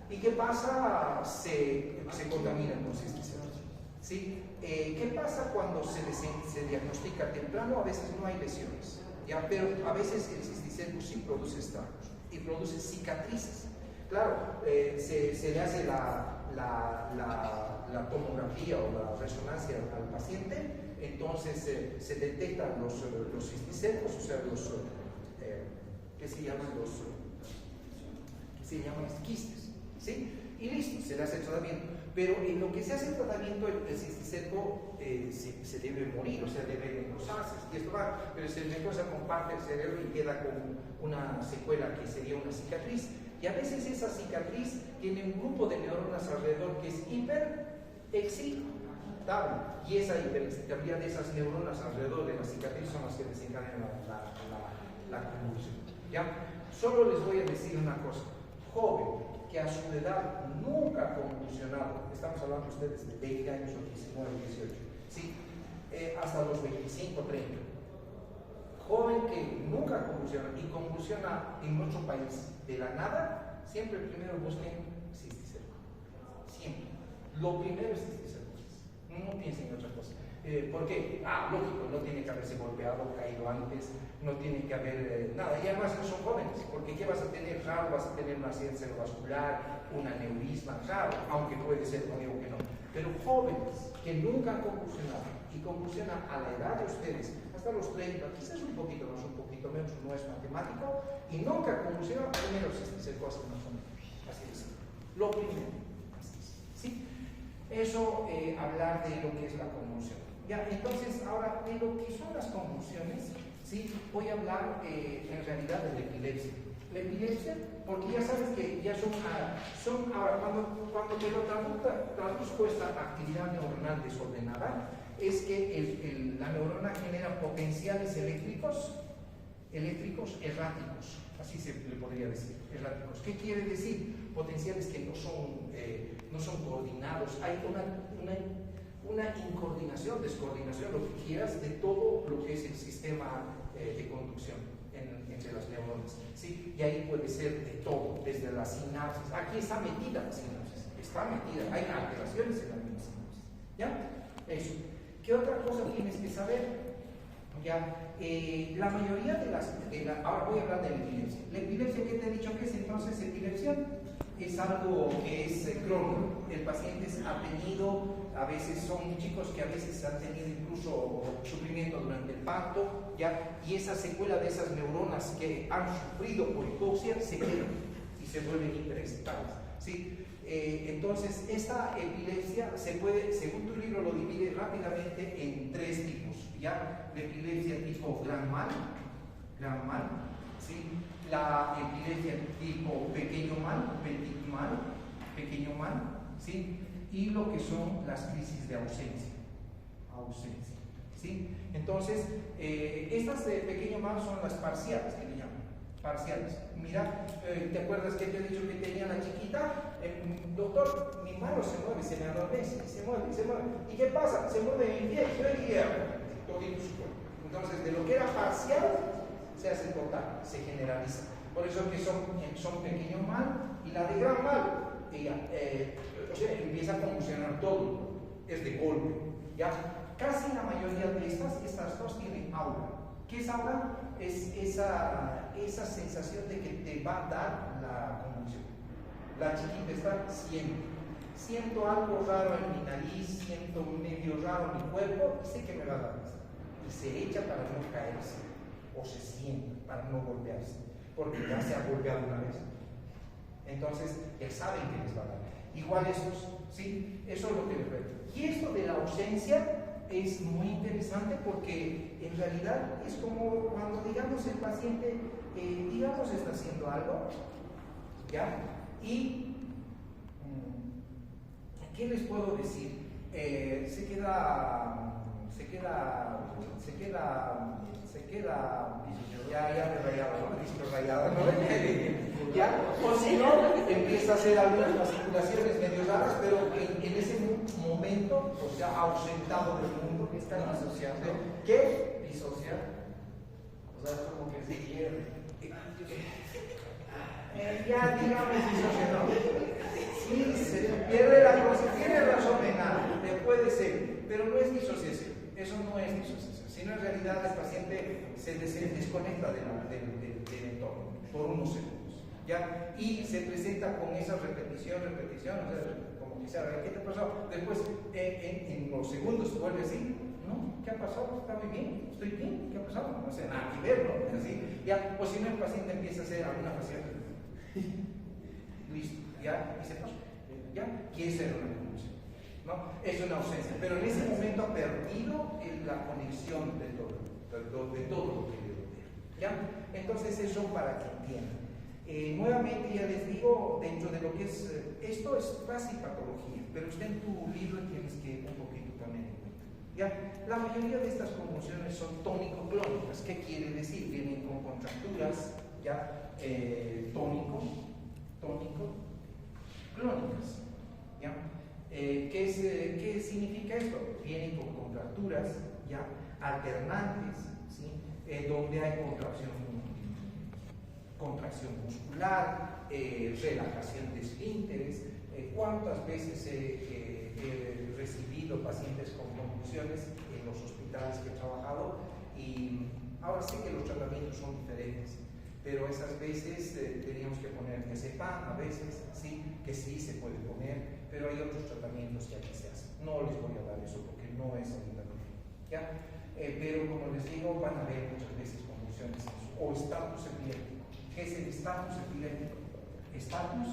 ¿Y qué pasa? Se contaminan con cisticercosis, ¿sí? ¿Qué pasa cuando se diagnostica temprano? A veces no hay lesiones, ¿ya? Pero a veces el cisticerco sí produce estragos y produce cicatrices. Claro, se le hace la tomografía o la resonancia al paciente, entonces se detectan los cisticercos, o sea, ¿qué se llaman? Quistes, ¿sí? Y listo, se le hace el tratamiento. Pero en lo que se hace el tratamiento, el cisticerco se debe morir, o sea, debe engrosarse, y esto va, pero se engrosa con parte del cerebro y queda con una secuela que sería una cicatriz. Y a veces esa cicatriz tiene un grupo de neuronas alrededor que es hiperexcitado. tabla. Y esa hiperexcitabilidad de esas neuronas alrededor de la cicatriz son las que desencadenan la convulsión. ¿Ya? Solo les voy a decir una cosa. Joven que a su edad nunca ha convulsionado, estamos hablando ustedes de 20 años o 19, 18, ¿sí? Hasta los 25, 30. Joven que nunca convulsiona y convulsiona en nuestro país de la nada, siempre primero busquen cisticercosis. Siempre. Lo primero es cisticercosis. No piensen en otra cosa. ¿Por qué? Lógico, no tiene que haberse golpeado, caído antes, no tiene que haber nada. Y además no son jóvenes, porque ¿qué vas a tener? Raro, vas a tener una accidente cerebrovascular, un aneurisma, raro, aunque puede ser, no digo que no. Pero jóvenes que nunca han convulsionado y convulsionan a la edad de ustedes, hasta los 30, quizás un poquito más, un poquito menos, no es matemático, y nunca convulsionan, primero cisticercosis más o menos. Así es. Lo primero. Así es. ¿Sí? Eso, hablar de lo que es la convulsión. Ya, entonces, ahora, de lo que son las convulsiones, ¿sí? Voy a hablar en realidad de la epilepsia. La epilepsia, porque ya sabes que ya son ahora, cuando te lo traduzco esta actividad neuronal desordenada, es que la neurona genera potenciales eléctricos erráticos, así se le podría decir, erráticos. ¿Qué quiere decir? Potenciales que no son coordinados. Hay una incoordinación, descoordinación, lo que quieras, de todo lo que es el sistema de conducción entre las neuronas, ¿sí? Y ahí puede ser de todo, desde la sinapsis. Aquí está metida la sinapsis, está metida, hay alteraciones en la misma sinapsis. ¿Ya? Eso. ¿Qué otra cosa tienes que saber? Ya, la mayoría de las... ahora voy a hablar de la epilepsia. La epilepsia, ¿qué te he dicho que es entonces epilepsia? Es algo que es crónico. El paciente ha tenido, a veces son chicos que a veces han tenido incluso sufrimiento durante el parto, ¿ya? Y esa secuela de esas neuronas que han sufrido por hipoxia se quedan y se vuelven hiperexcitables, ¿sí? Entonces, esta epilepsia se puede, según tu libro, lo divide rápidamente en 3 tipos, ¿ya? La epilepsia tipo gran mal, ¿sí? La epilepsia tipo pequeño mal, pequeño mal, ¿sí? Y lo que son las crisis de ausencia, ¿sí? Entonces, estas de pequeño mal son las parciales, que le llaman, parciales. Mira, ¿te acuerdas que te he dicho que tenía la chiquita? Doctor, mi mano se mueve, se me adormece, se mueve. ¿Y qué pasa? Se mueve mi pie, todito su cuerpo. Entonces, de lo que era parcial, se hace total, se generaliza. Por eso que son pequeño mal, y la de gran mal, empieza a convulsionar todo, es de golpe, ¿ya? Casi la mayoría de estas dos tienen aura. ¿Qué es aura? Es esa sensación de que te va a dar la convulsión. La chiquita está siento algo raro en mi nariz, siento medio raro en mi cuerpo, y sé que me va a dar esto. Y se echa para no caerse, o se sienta para no golpearse, porque ya se ha golpeado una vez. Entonces, ya saben que les va a dar. Igual estos, ¿sí? Eso es lo que les veo. Y esto de la ausencia es muy interesante porque en realidad es como cuando, digamos, el paciente, está haciendo algo, ¿ya? Y, ¿qué les puedo decir? Se queda, ya me rayaba, ¿no? Disco rayado, ¿no? ¿Ya? O si no, empieza a hacer algunas fasciculaciones medio raras, pero en ese momento, o sea, ausentado del mundo, que está disociando. ¿Qué? Disociar. O sea, es como que se pierde. Ya digamos disociado. Sí, se pierde la cosa, tiene razón en nada, puede ser, pero no es disociación, eso no es disociación, sino en realidad el paciente se desconecta del entorno por unos segundos, ¿ya? Y se presenta con esa repetición, o sea, como que sabe, ¿qué te pasó? Después, en los segundos vuelve así, ¿no? ¿Qué ha pasado? ¿Está muy bien? ¿Estoy bien? ¿Qué ha pasado? No sé, nada que ver, ¿no? Así, ya, o si no, el paciente empieza a hacer alguna facial. Listo, ya, y se pasó, ya, quiere ser una convulsión, ¿no? Es una ausencia, pero en ese momento ha perdido la conexión de todo lo que le rodea, ¿ya? Entonces, eso para que entiendan. Nuevamente ya les digo, dentro de lo que es, esto es casi patología, pero usted en tu libro tienes que un poquito también en cuenta. ¿Ya? La mayoría de estas convulsiones son tónico-clónicas. ¿Qué quiere decir? Vienen con contracturas, ¿ya? Tónico-clónicas. ¿Ya? ¿Qué significa esto? Vienen con contracturas, ¿ya? Alternantes, ¿sí? Donde hay contracción muscular, relajación de esfínteres. ¿Cuántas veces he recibido pacientes con convulsiones en los hospitales que he trabajado? Y ahora sé que los tratamientos son diferentes, pero esas veces teníamos que poner diazepam, a veces, sí, que sí se puede poner, pero hay otros tratamientos que aquí se hacen. No les voy a dar eso porque no es obligatorio, ¿ya? Pero como les digo, van a haber muchas veces convulsiones o estatus epiléptico. ¿Qué es el estatus epiléptico? Estatus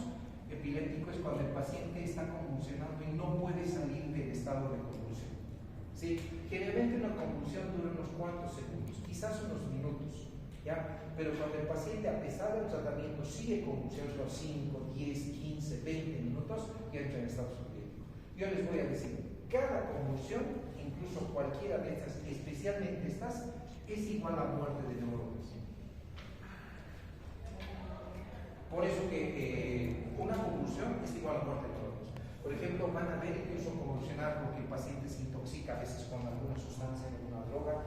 epiléptico es cuando el paciente está convulsionando y no puede salir del estado de convulsión. ¿Sí? Generalmente una convulsión dura unos cuantos segundos, quizás unos minutos, ¿ya? Pero cuando el paciente, a pesar del tratamiento, sigue convulsionando 5, 10, 15, 20 minutos, ya entra en estado epiléptico. Yo les voy a decir, cada convulsión, incluso cualquiera de estas, especialmente estas, es igual a muerte de neuronas. Por eso que una convulsión es igual a muerte de neuronas. Por ejemplo, van a ver incluso convulsionar porque el paciente se intoxica a veces con alguna sustancia, alguna droga.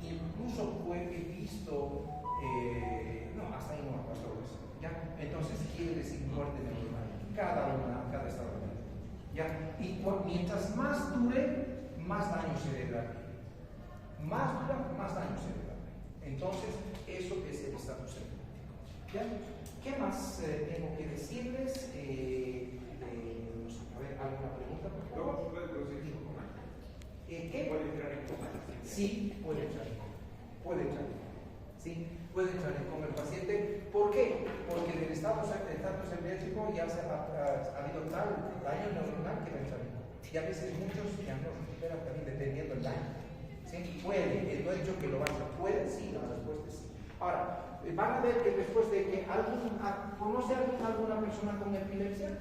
Incluso he visto, hasta ahí no ha pasado eso, ¿ya? Entonces quiere decir muerte neuronal, cada estado de vida, ¿ya? Y mientras más dure, más daño cerebral. Más dura, más daño cerebral. Entonces, eso es el estatus epiléptico, ¿ya? ¿Qué más tengo que decirles? A ver, ¿alguna pregunta? Por favor. ¿Puede producir coma? ¿Qué? ¿Puede entrar en coma? Sí, puede entrar en coma. Puede entrar en coma. ¿Sí? Puede entrar en coma el paciente. ¿Por qué? Porque del estatus epiléptico ya ha habido tal daño neuronal que va a entrar en coma. Y a veces muchos ya no recuperan también dependiendo del daño. ¿Sí? Puede, no he dicho que lo van a hacer. ¿Puede? Sí, la respuesta es sí. Ahora, van a ver que después de que ¿conoce alguna persona con epilepsia?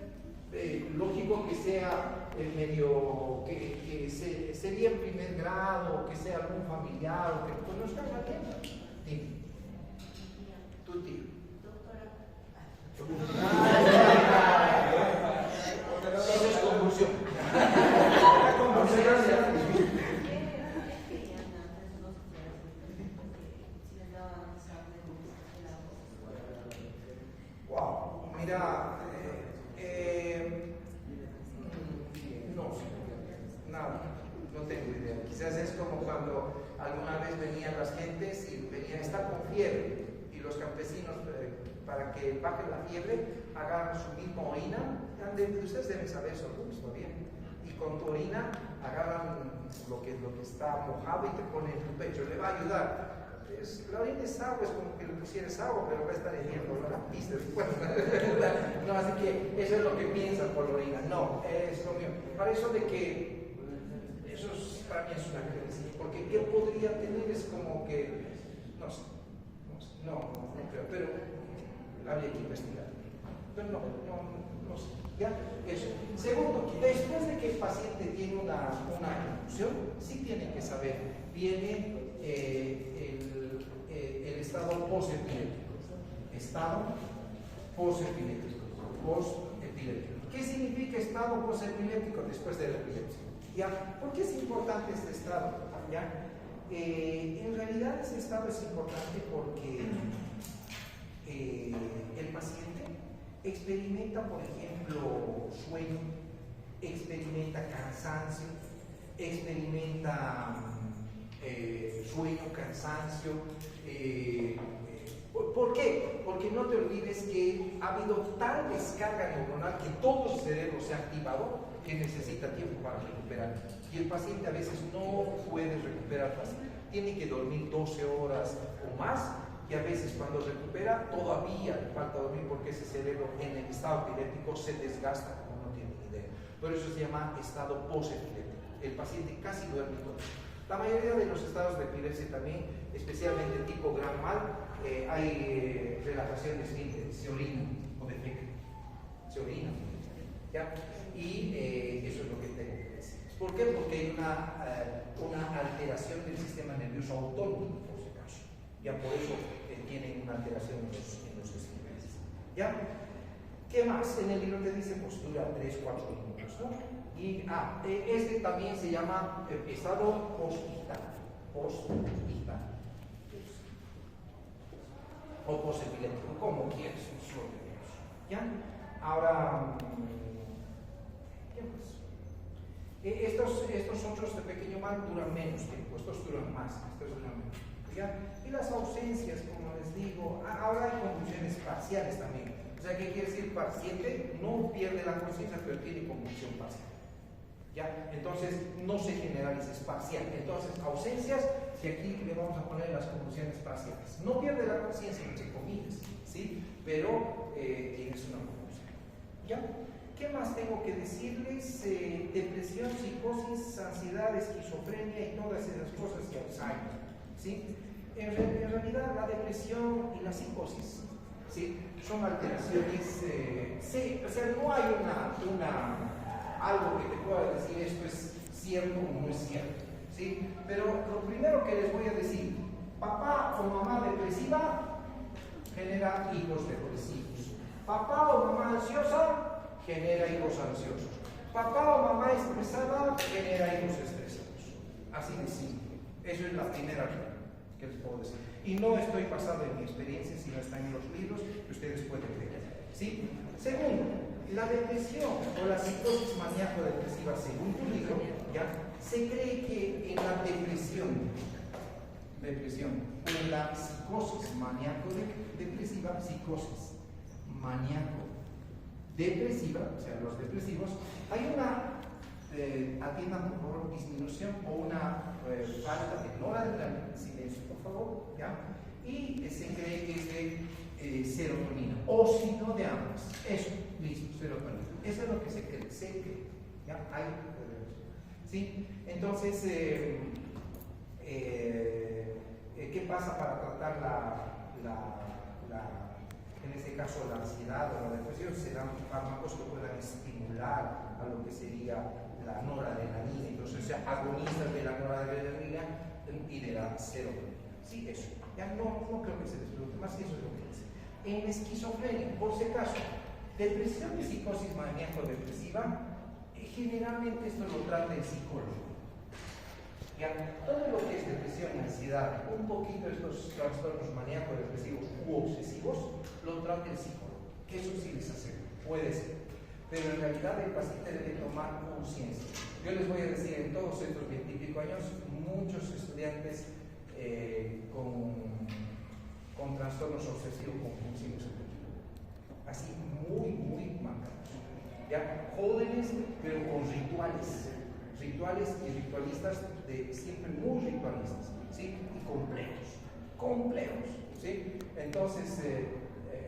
Lógico que sea medio, que sería en primer grado, que sea algún familiar, o que conozcan a alguien. Dime. Tu tío. Eso es convulsión. La convulsión. Wow, mira, no tengo idea. Quizás es como cuando alguna vez venían las gentes y venían a estar con fiebre y los campesinos, para que baje la fiebre, agarran su misma orina. Ustedes deben saber eso, ¿no? Bien. Y con tu orina agarran lo que está mojado y te ponen en tu pecho. Le va a ayudar. La orina es agua, es como que le pusieras agua, pero va a estar hirviendo, ¿verdad? No, así que eso es lo que piensan por la orina. No, es lo mío. Para eso de que eso para mí es una creencia, porque ¿qué podría tener? Es como que, no sé, no creo, pero habría que investigar. Pero no sé. ¿Ya? Eso. Segundo, después de que el paciente tiene una convulsión, sí tiene que saber, viene el estado posepiléptico. Estado posepiléptico. ¿Qué significa estado posepiléptico después de la epilepsia? ¿Ya? ¿Por qué es importante este estado? ¿Ya? En realidad ese estado es importante porque el paciente experimenta, por ejemplo, sueño, experimenta cansancio, experimenta sueño, cansancio. ¿Por qué? Porque no te olvides que ha habido tal descarga neuronal que todo el cerebro se ha activado que necesita tiempo para recuperar. Y el paciente a veces no puede recuperar fácil. Tiene que dormir 12 horas o más, y a veces cuando recupera todavía le falta dormir porque ese cerebro en el estado epiléptico se desgasta como no tiene ni idea. Por eso se llama estado posepiléptico. El paciente casi duerme todo. La mayoría de los estados de epilepsia también, especialmente tipo gran mal, hay relajación de esfínter, se orina o defeca, se orina, ¿ya? Y eso es lo que tengo que decir. ¿Por qué? Porque hay una alteración del sistema nervioso autónomo, por si acaso. Ya por eso tienen una alteración en los esfínteres. ¿Ya? ¿Qué más? En el libro te dice postura 3-4 minutos, ¿no? Y este también se llama estado postictal. Postictal. O posepiléptico, como quieres, ¿ya? Ahora, ¿qué más? Estos otros de pequeño mal duran menos tiempo, estos duran más, estos duran menos tiempo, ¿ya? Y las ausencias, como les digo, ahora hay convulsiones parciales también. O sea, ¿qué quiere decir? Paciente no pierde la conciencia, pero tiene convulsión parcial. ¿Ya? Entonces, no se generaliza, es parcial. Entonces, ausencias, y aquí le vamos a poner las convulsiones parciales. No pierde la conciencia, entre comillas, ¿sí? Pero tienes una convulsión. ¿Ya? ¿Qué más tengo que decirles? Depresión, psicosis, ansiedad, esquizofrenia y todas esas cosas y Alzheimer, ¿sí? En realidad, la depresión y la psicosis, ¿sí? Son alteraciones, sí, o sea, no hay algo que te pueda decir esto es cierto o no es cierto, ¿sí? Pero lo primero que les voy a decir, papá o mamá depresiva genera hijos depresivos, papá o mamá ansiosa genera hijos ansiosos, papá o mamá estresada genera hijos estresados, así de simple. Eso es la primera regla que les puedo decir, y no estoy basado en mi experiencia, sino está en los libros que ustedes pueden leer, ¿sí? Segundo, la depresión o la psicosis maníaco-depresiva, según tu libro, ¿ya? Se cree que en la depresión o en la psicosis maníaco-depresiva, psicosis maníaco-depresiva, o sea, los depresivos, hay una, atiendan por favor, disminución o una falta de noradrenalina, silencio por favor, ¿ya? Y se cree que es de serotonina, o si no de ambas, eso, listo, serotonina, eso es lo que se cree, ¿ya? Hay, ¿sí? Entonces, ¿qué pasa para tratar en este caso la ansiedad o la depresión? Se dan fármacos que puedan estimular a lo que sería la noradrenalina, entonces, o sea, agonistas de la noradrenalina y de la serotonina, ¿sí? Eso, ya no creo que se les pregunte más, eso es lo que dice. En esquizofrenia, por si acaso, depresión y psicosis maníaco-depresiva, generalmente esto lo trata el psicólogo. Ya, todo lo que es depresión y ansiedad, un poquito estos trastornos maníaco-depresivos u obsesivos, lo trata el psicólogo, que eso sí les hace, puede ser. Pero en realidad el paciente debe tomar conciencia. Yo les voy a decir, en todos estos 20 y pico años, muchos estudiantes con trastornos obsesivos compulsivos, así muy marcados, ya jóvenes pero con rituales y ritualistas siempre muy ritualistas, ¿sí? Y complejos, ¿sí? Entonces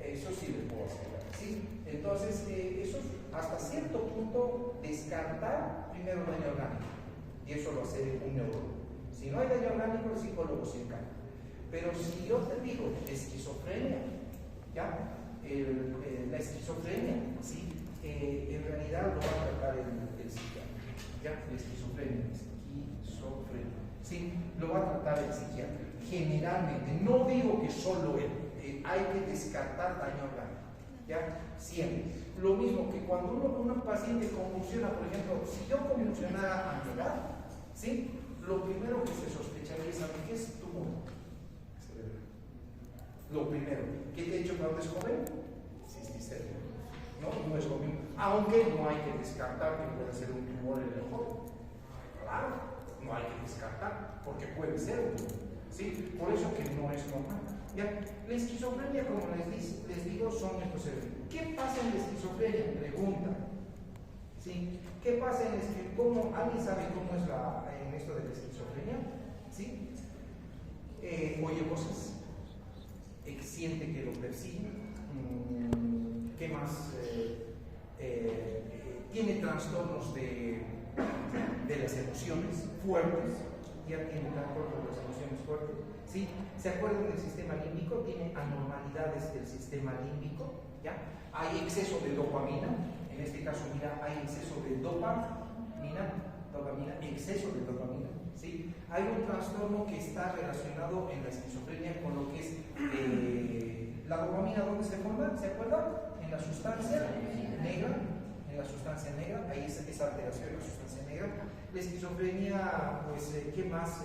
eso sí les puedo asegurar, ¿sí? Entonces eso hasta cierto punto descartar primero daño orgánico, y eso lo hace un neurólogo. Si no hay daño orgánico, el psicólogo se encarga. Pero si yo te digo esquizofrenia, ¿ya? La esquizofrenia, ¿sí? En realidad lo va a tratar el psiquiatra, ¿ya? La esquizofrenia, ¿sí? Lo va a tratar el psiquiatra. Generalmente, no digo que solo él, hay que descartar daño orgánico, ¿ya? Siempre. Lo mismo que cuando un paciente convulsiona, por ejemplo, si yo convulsionara a mi edad, ¿sí? Lo primero que se sospecharía es que es tumor. Lo primero, ¿qué te he dicho cuando es joven? Cisticerco. No es lo mismo. Aunque no hay que descartar que puede ser un tumor en el joven. Claro, no hay que descartar, porque puede ser un tumor. ¿Sí? Por eso que no es normal. ¿Ya? La esquizofrenia, como les digo, son estos eventos. ¿Qué pasa en la esquizofrenia? Pregunta. ¿Sí? ¿Qué pasa en la esquizofrenia? ¿Alguien sabe cómo es en esto de la esquizofrenia? ¿Sí? Oye cosas. Siente que lo persigue. ¿Qué más? Tiene trastornos de las emociones fuertes, ya tiene trastorno de las emociones fuertes, ¿sí? ¿Se acuerdan del sistema límbico? Tiene anormalidades del sistema límbico, ¿ya? Hay exceso de dopamina, en este caso, mira, hay exceso de dopamina, exceso de dopamina, ¿sí? Hay un trastorno que está relacionado en la esquizofrenia con lo que es la dopamina. ¿Dónde se forma? ¿Se acuerdan? En la sustancia negra, ahí es esa alteración de la sustancia negra. La esquizofrenia, pues, ¿qué más?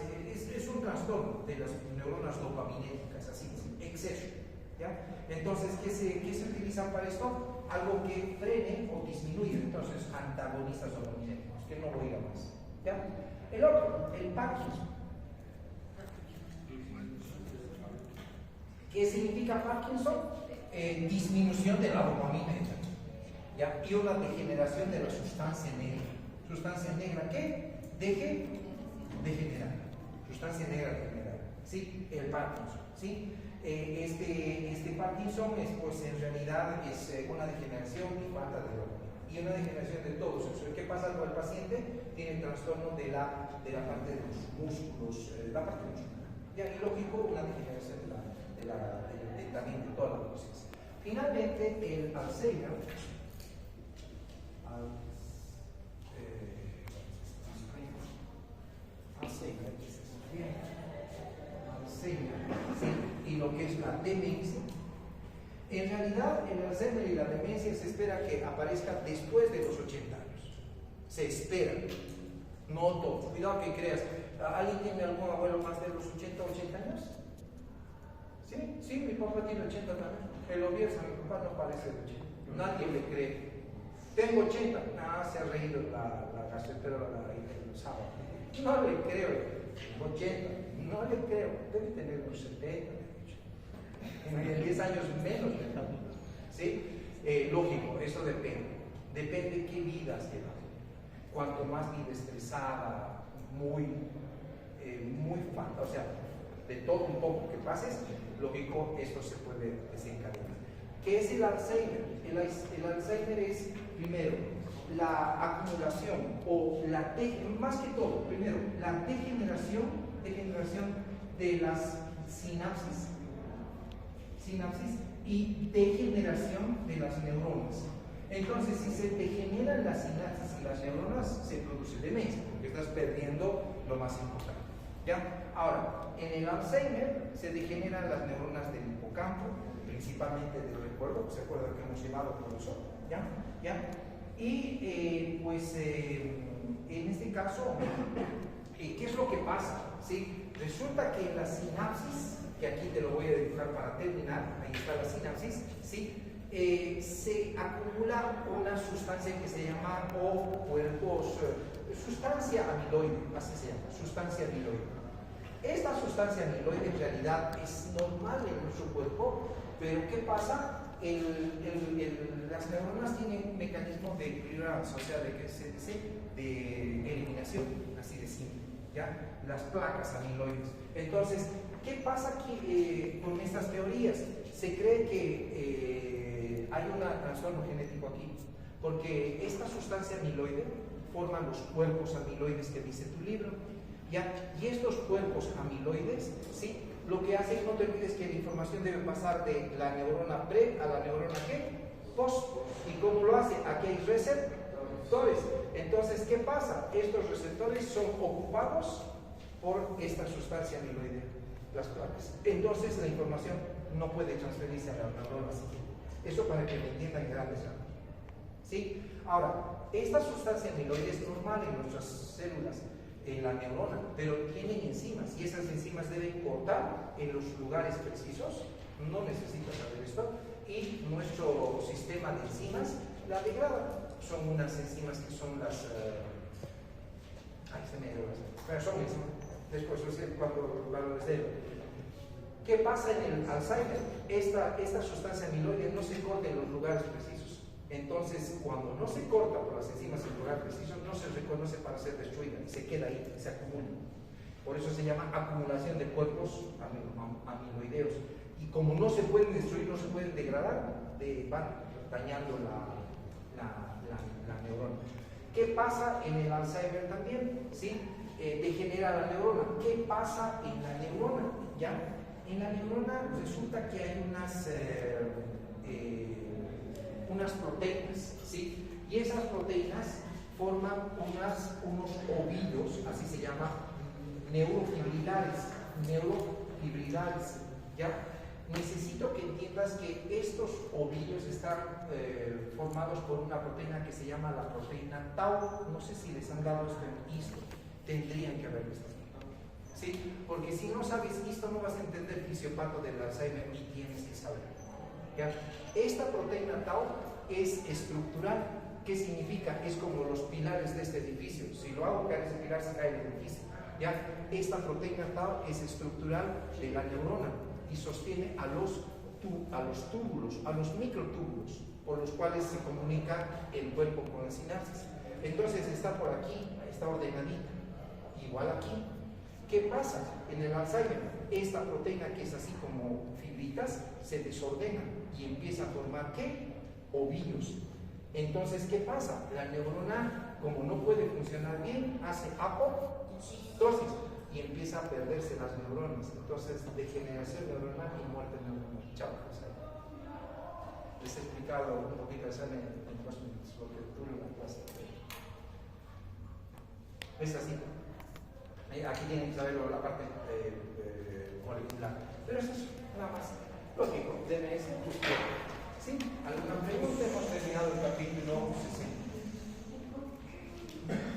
Es un trastorno de las neuronas dopaminérgicas, así, exceso, ¿ya? Entonces, ¿qué se utiliza para esto? Algo que frene o disminuye, entonces, antagonistas dopaminérgicos, que no voy a ir a más, ¿ya? El otro, el Parkinson. ¿Qué significa Parkinson? Disminución de la dopamina, ¿ya? Y una degeneración de la sustancia negra. ¿Sustancia negra qué? Deje de generar. Sustancia negra degenerada, ¿sí? El Parkinson, ¿sí? Este Parkinson es, pues, en realidad es una degeneración y falta de dopamina. Y una degeneración de todo eso. ¿Qué pasa con el paciente? Tiene trastorno de la parte de los músculos, la parte muscular. Ya, y lógico, una degeneración también de toda la conciencia. Finalmente, el Alzheimer. Alzheimer, ¿sí? Y lo que es la demencia. En realidad, el Alzheimer y la demencia se espera que aparezca después de los 80 años. Se espera. No todo. Cuidado que creas. ¿Alguien tiene algún abuelo más de los 80 años? Sí, sí, mi papá tiene 80 también. El obvio, a mi papá no parece de 80. Nadie le cree. Tengo 80. Ah, se ha reído la casetera el sábado. No le creo. 80. No le creo. Debe tener unos 70. En 10 años menos. ¿Sí? Lógico, eso depende. Depende qué vida lleva. Cuanto más vida estresada, muy falta, o sea, de todo un poco que pases, lógico, esto se puede desencadenar. ¿Qué es el Alzheimer? El Alzheimer es, primero, la acumulación o más que todo, primero, la degeneración de las sinapsis y degeneración de las neuronas. Entonces, si se degeneran las sinapsis y las neuronas, se produce demencia, porque estás perdiendo lo más importante. ¿Ya? Ahora, en el Alzheimer se degeneran las neuronas del hipocampo, principalmente del recuerdo, ¿se acuerdan que hemos llevado por eso? ¿Ya? ¿Ya? Y pues en este caso, ¿qué es lo que pasa? ¿Sí? Resulta que en la sinapsis, que aquí te lo voy a dibujar para terminar, ahí está la sinapsis, ¿sí? Se acumula una sustancia que se llama, sustancia amiloide, así se llama, sustancia amiloide. Esta sustancia amiloide en realidad es normal en nuestro cuerpo, pero ¿qué pasa? Las neuronas tienen mecanismos de clearance, o sea, de eliminación, así de simple, ¿ya? Las placas amiloides. Entonces, ¿qué pasa aquí con estas teorías? Se cree que hay un trastorno genético aquí, porque esta sustancia amiloide forma los cuerpos amiloides que dice tu libro, ¿ya? Y estos cuerpos amiloides, ¿sí? Lo que hace, no te olvides que la información debe pasar de la neurona pre a la neurona ¿qué? Post. ¿Y cómo lo hace? Aquí hay receptores. Entonces, ¿qué pasa? Estos receptores son ocupados por esta sustancia amiloide, las placas. Entonces, la información no puede transferirse a la neurona siguiente. Eso para que lo entiendan grandes rasgos. ¿Sí? Ahora, esta sustancia amiloide es normal en nuestras células, en la neurona, pero tienen enzimas y esas enzimas deben cortar en los lugares precisos. No necesitas saber esto. Y nuestro sistema de enzimas la degrada. Son unas enzimas que son las. Pero son enzimas. Después, cuando les debo. ¿Qué pasa en el Alzheimer? Esta sustancia amiloide no se corta en los lugares precisos. Entonces, cuando no se corta por las enzimas en lugar preciso, no se reconoce para ser destruida y se queda ahí, se acumula. Por eso se llama acumulación de cuerpos amiloideos. Y como no se pueden destruir, no se pueden degradar, van dañando la neurona. ¿Qué pasa en el Alzheimer también? ¿Sí? degenera la neurona. ¿Qué pasa en la neurona? ¿Ya? En la neurona resulta que hay unas proteínas, ¿sí? Y esas proteínas forman unos ovillos, así se llama, neurofibrilares, ¿ya? Necesito que entiendas que estos ovillos están formados por una proteína que se llama la proteína tau. No sé si les han dado esto en histo, tendrían que haber visto. ¿Sí? Porque si no sabes histo no vas a entender el fisiopato del Alzheimer y tienes que saber. ¿Ya? Esta proteína tau es estructural. ¿Qué significa? Es como los pilares de este edificio. Si lo hago caer ese pilar, se cae el edificio. ¿Ya? Esta proteína tau es estructural de la neurona y sostiene a los túbulos, a los microtúbulos, por los cuales se comunica el cuerpo con las sinapsis. Entonces está por aquí, está ordenadita. Igual aquí. ¿Qué pasa? En el Alzheimer, esta proteína que es así como fibritas, se desordena y empieza a formar ¿qué? Ovillos. Entonces, ¿qué pasa? La neurona, como no puede funcionar bien, hace apoptosis y empieza a perderse las neuronas. Entonces, degeneración neuronal y muerte neuronal. Chao. Les he explicado un poquito de examen en 2 minutos, porque tuve una clase. Es así. Aquí tienen que saber la parte molecular. Pero eso es nada más lógico. DNS. ¿Sí? ¿Alguna pregunta?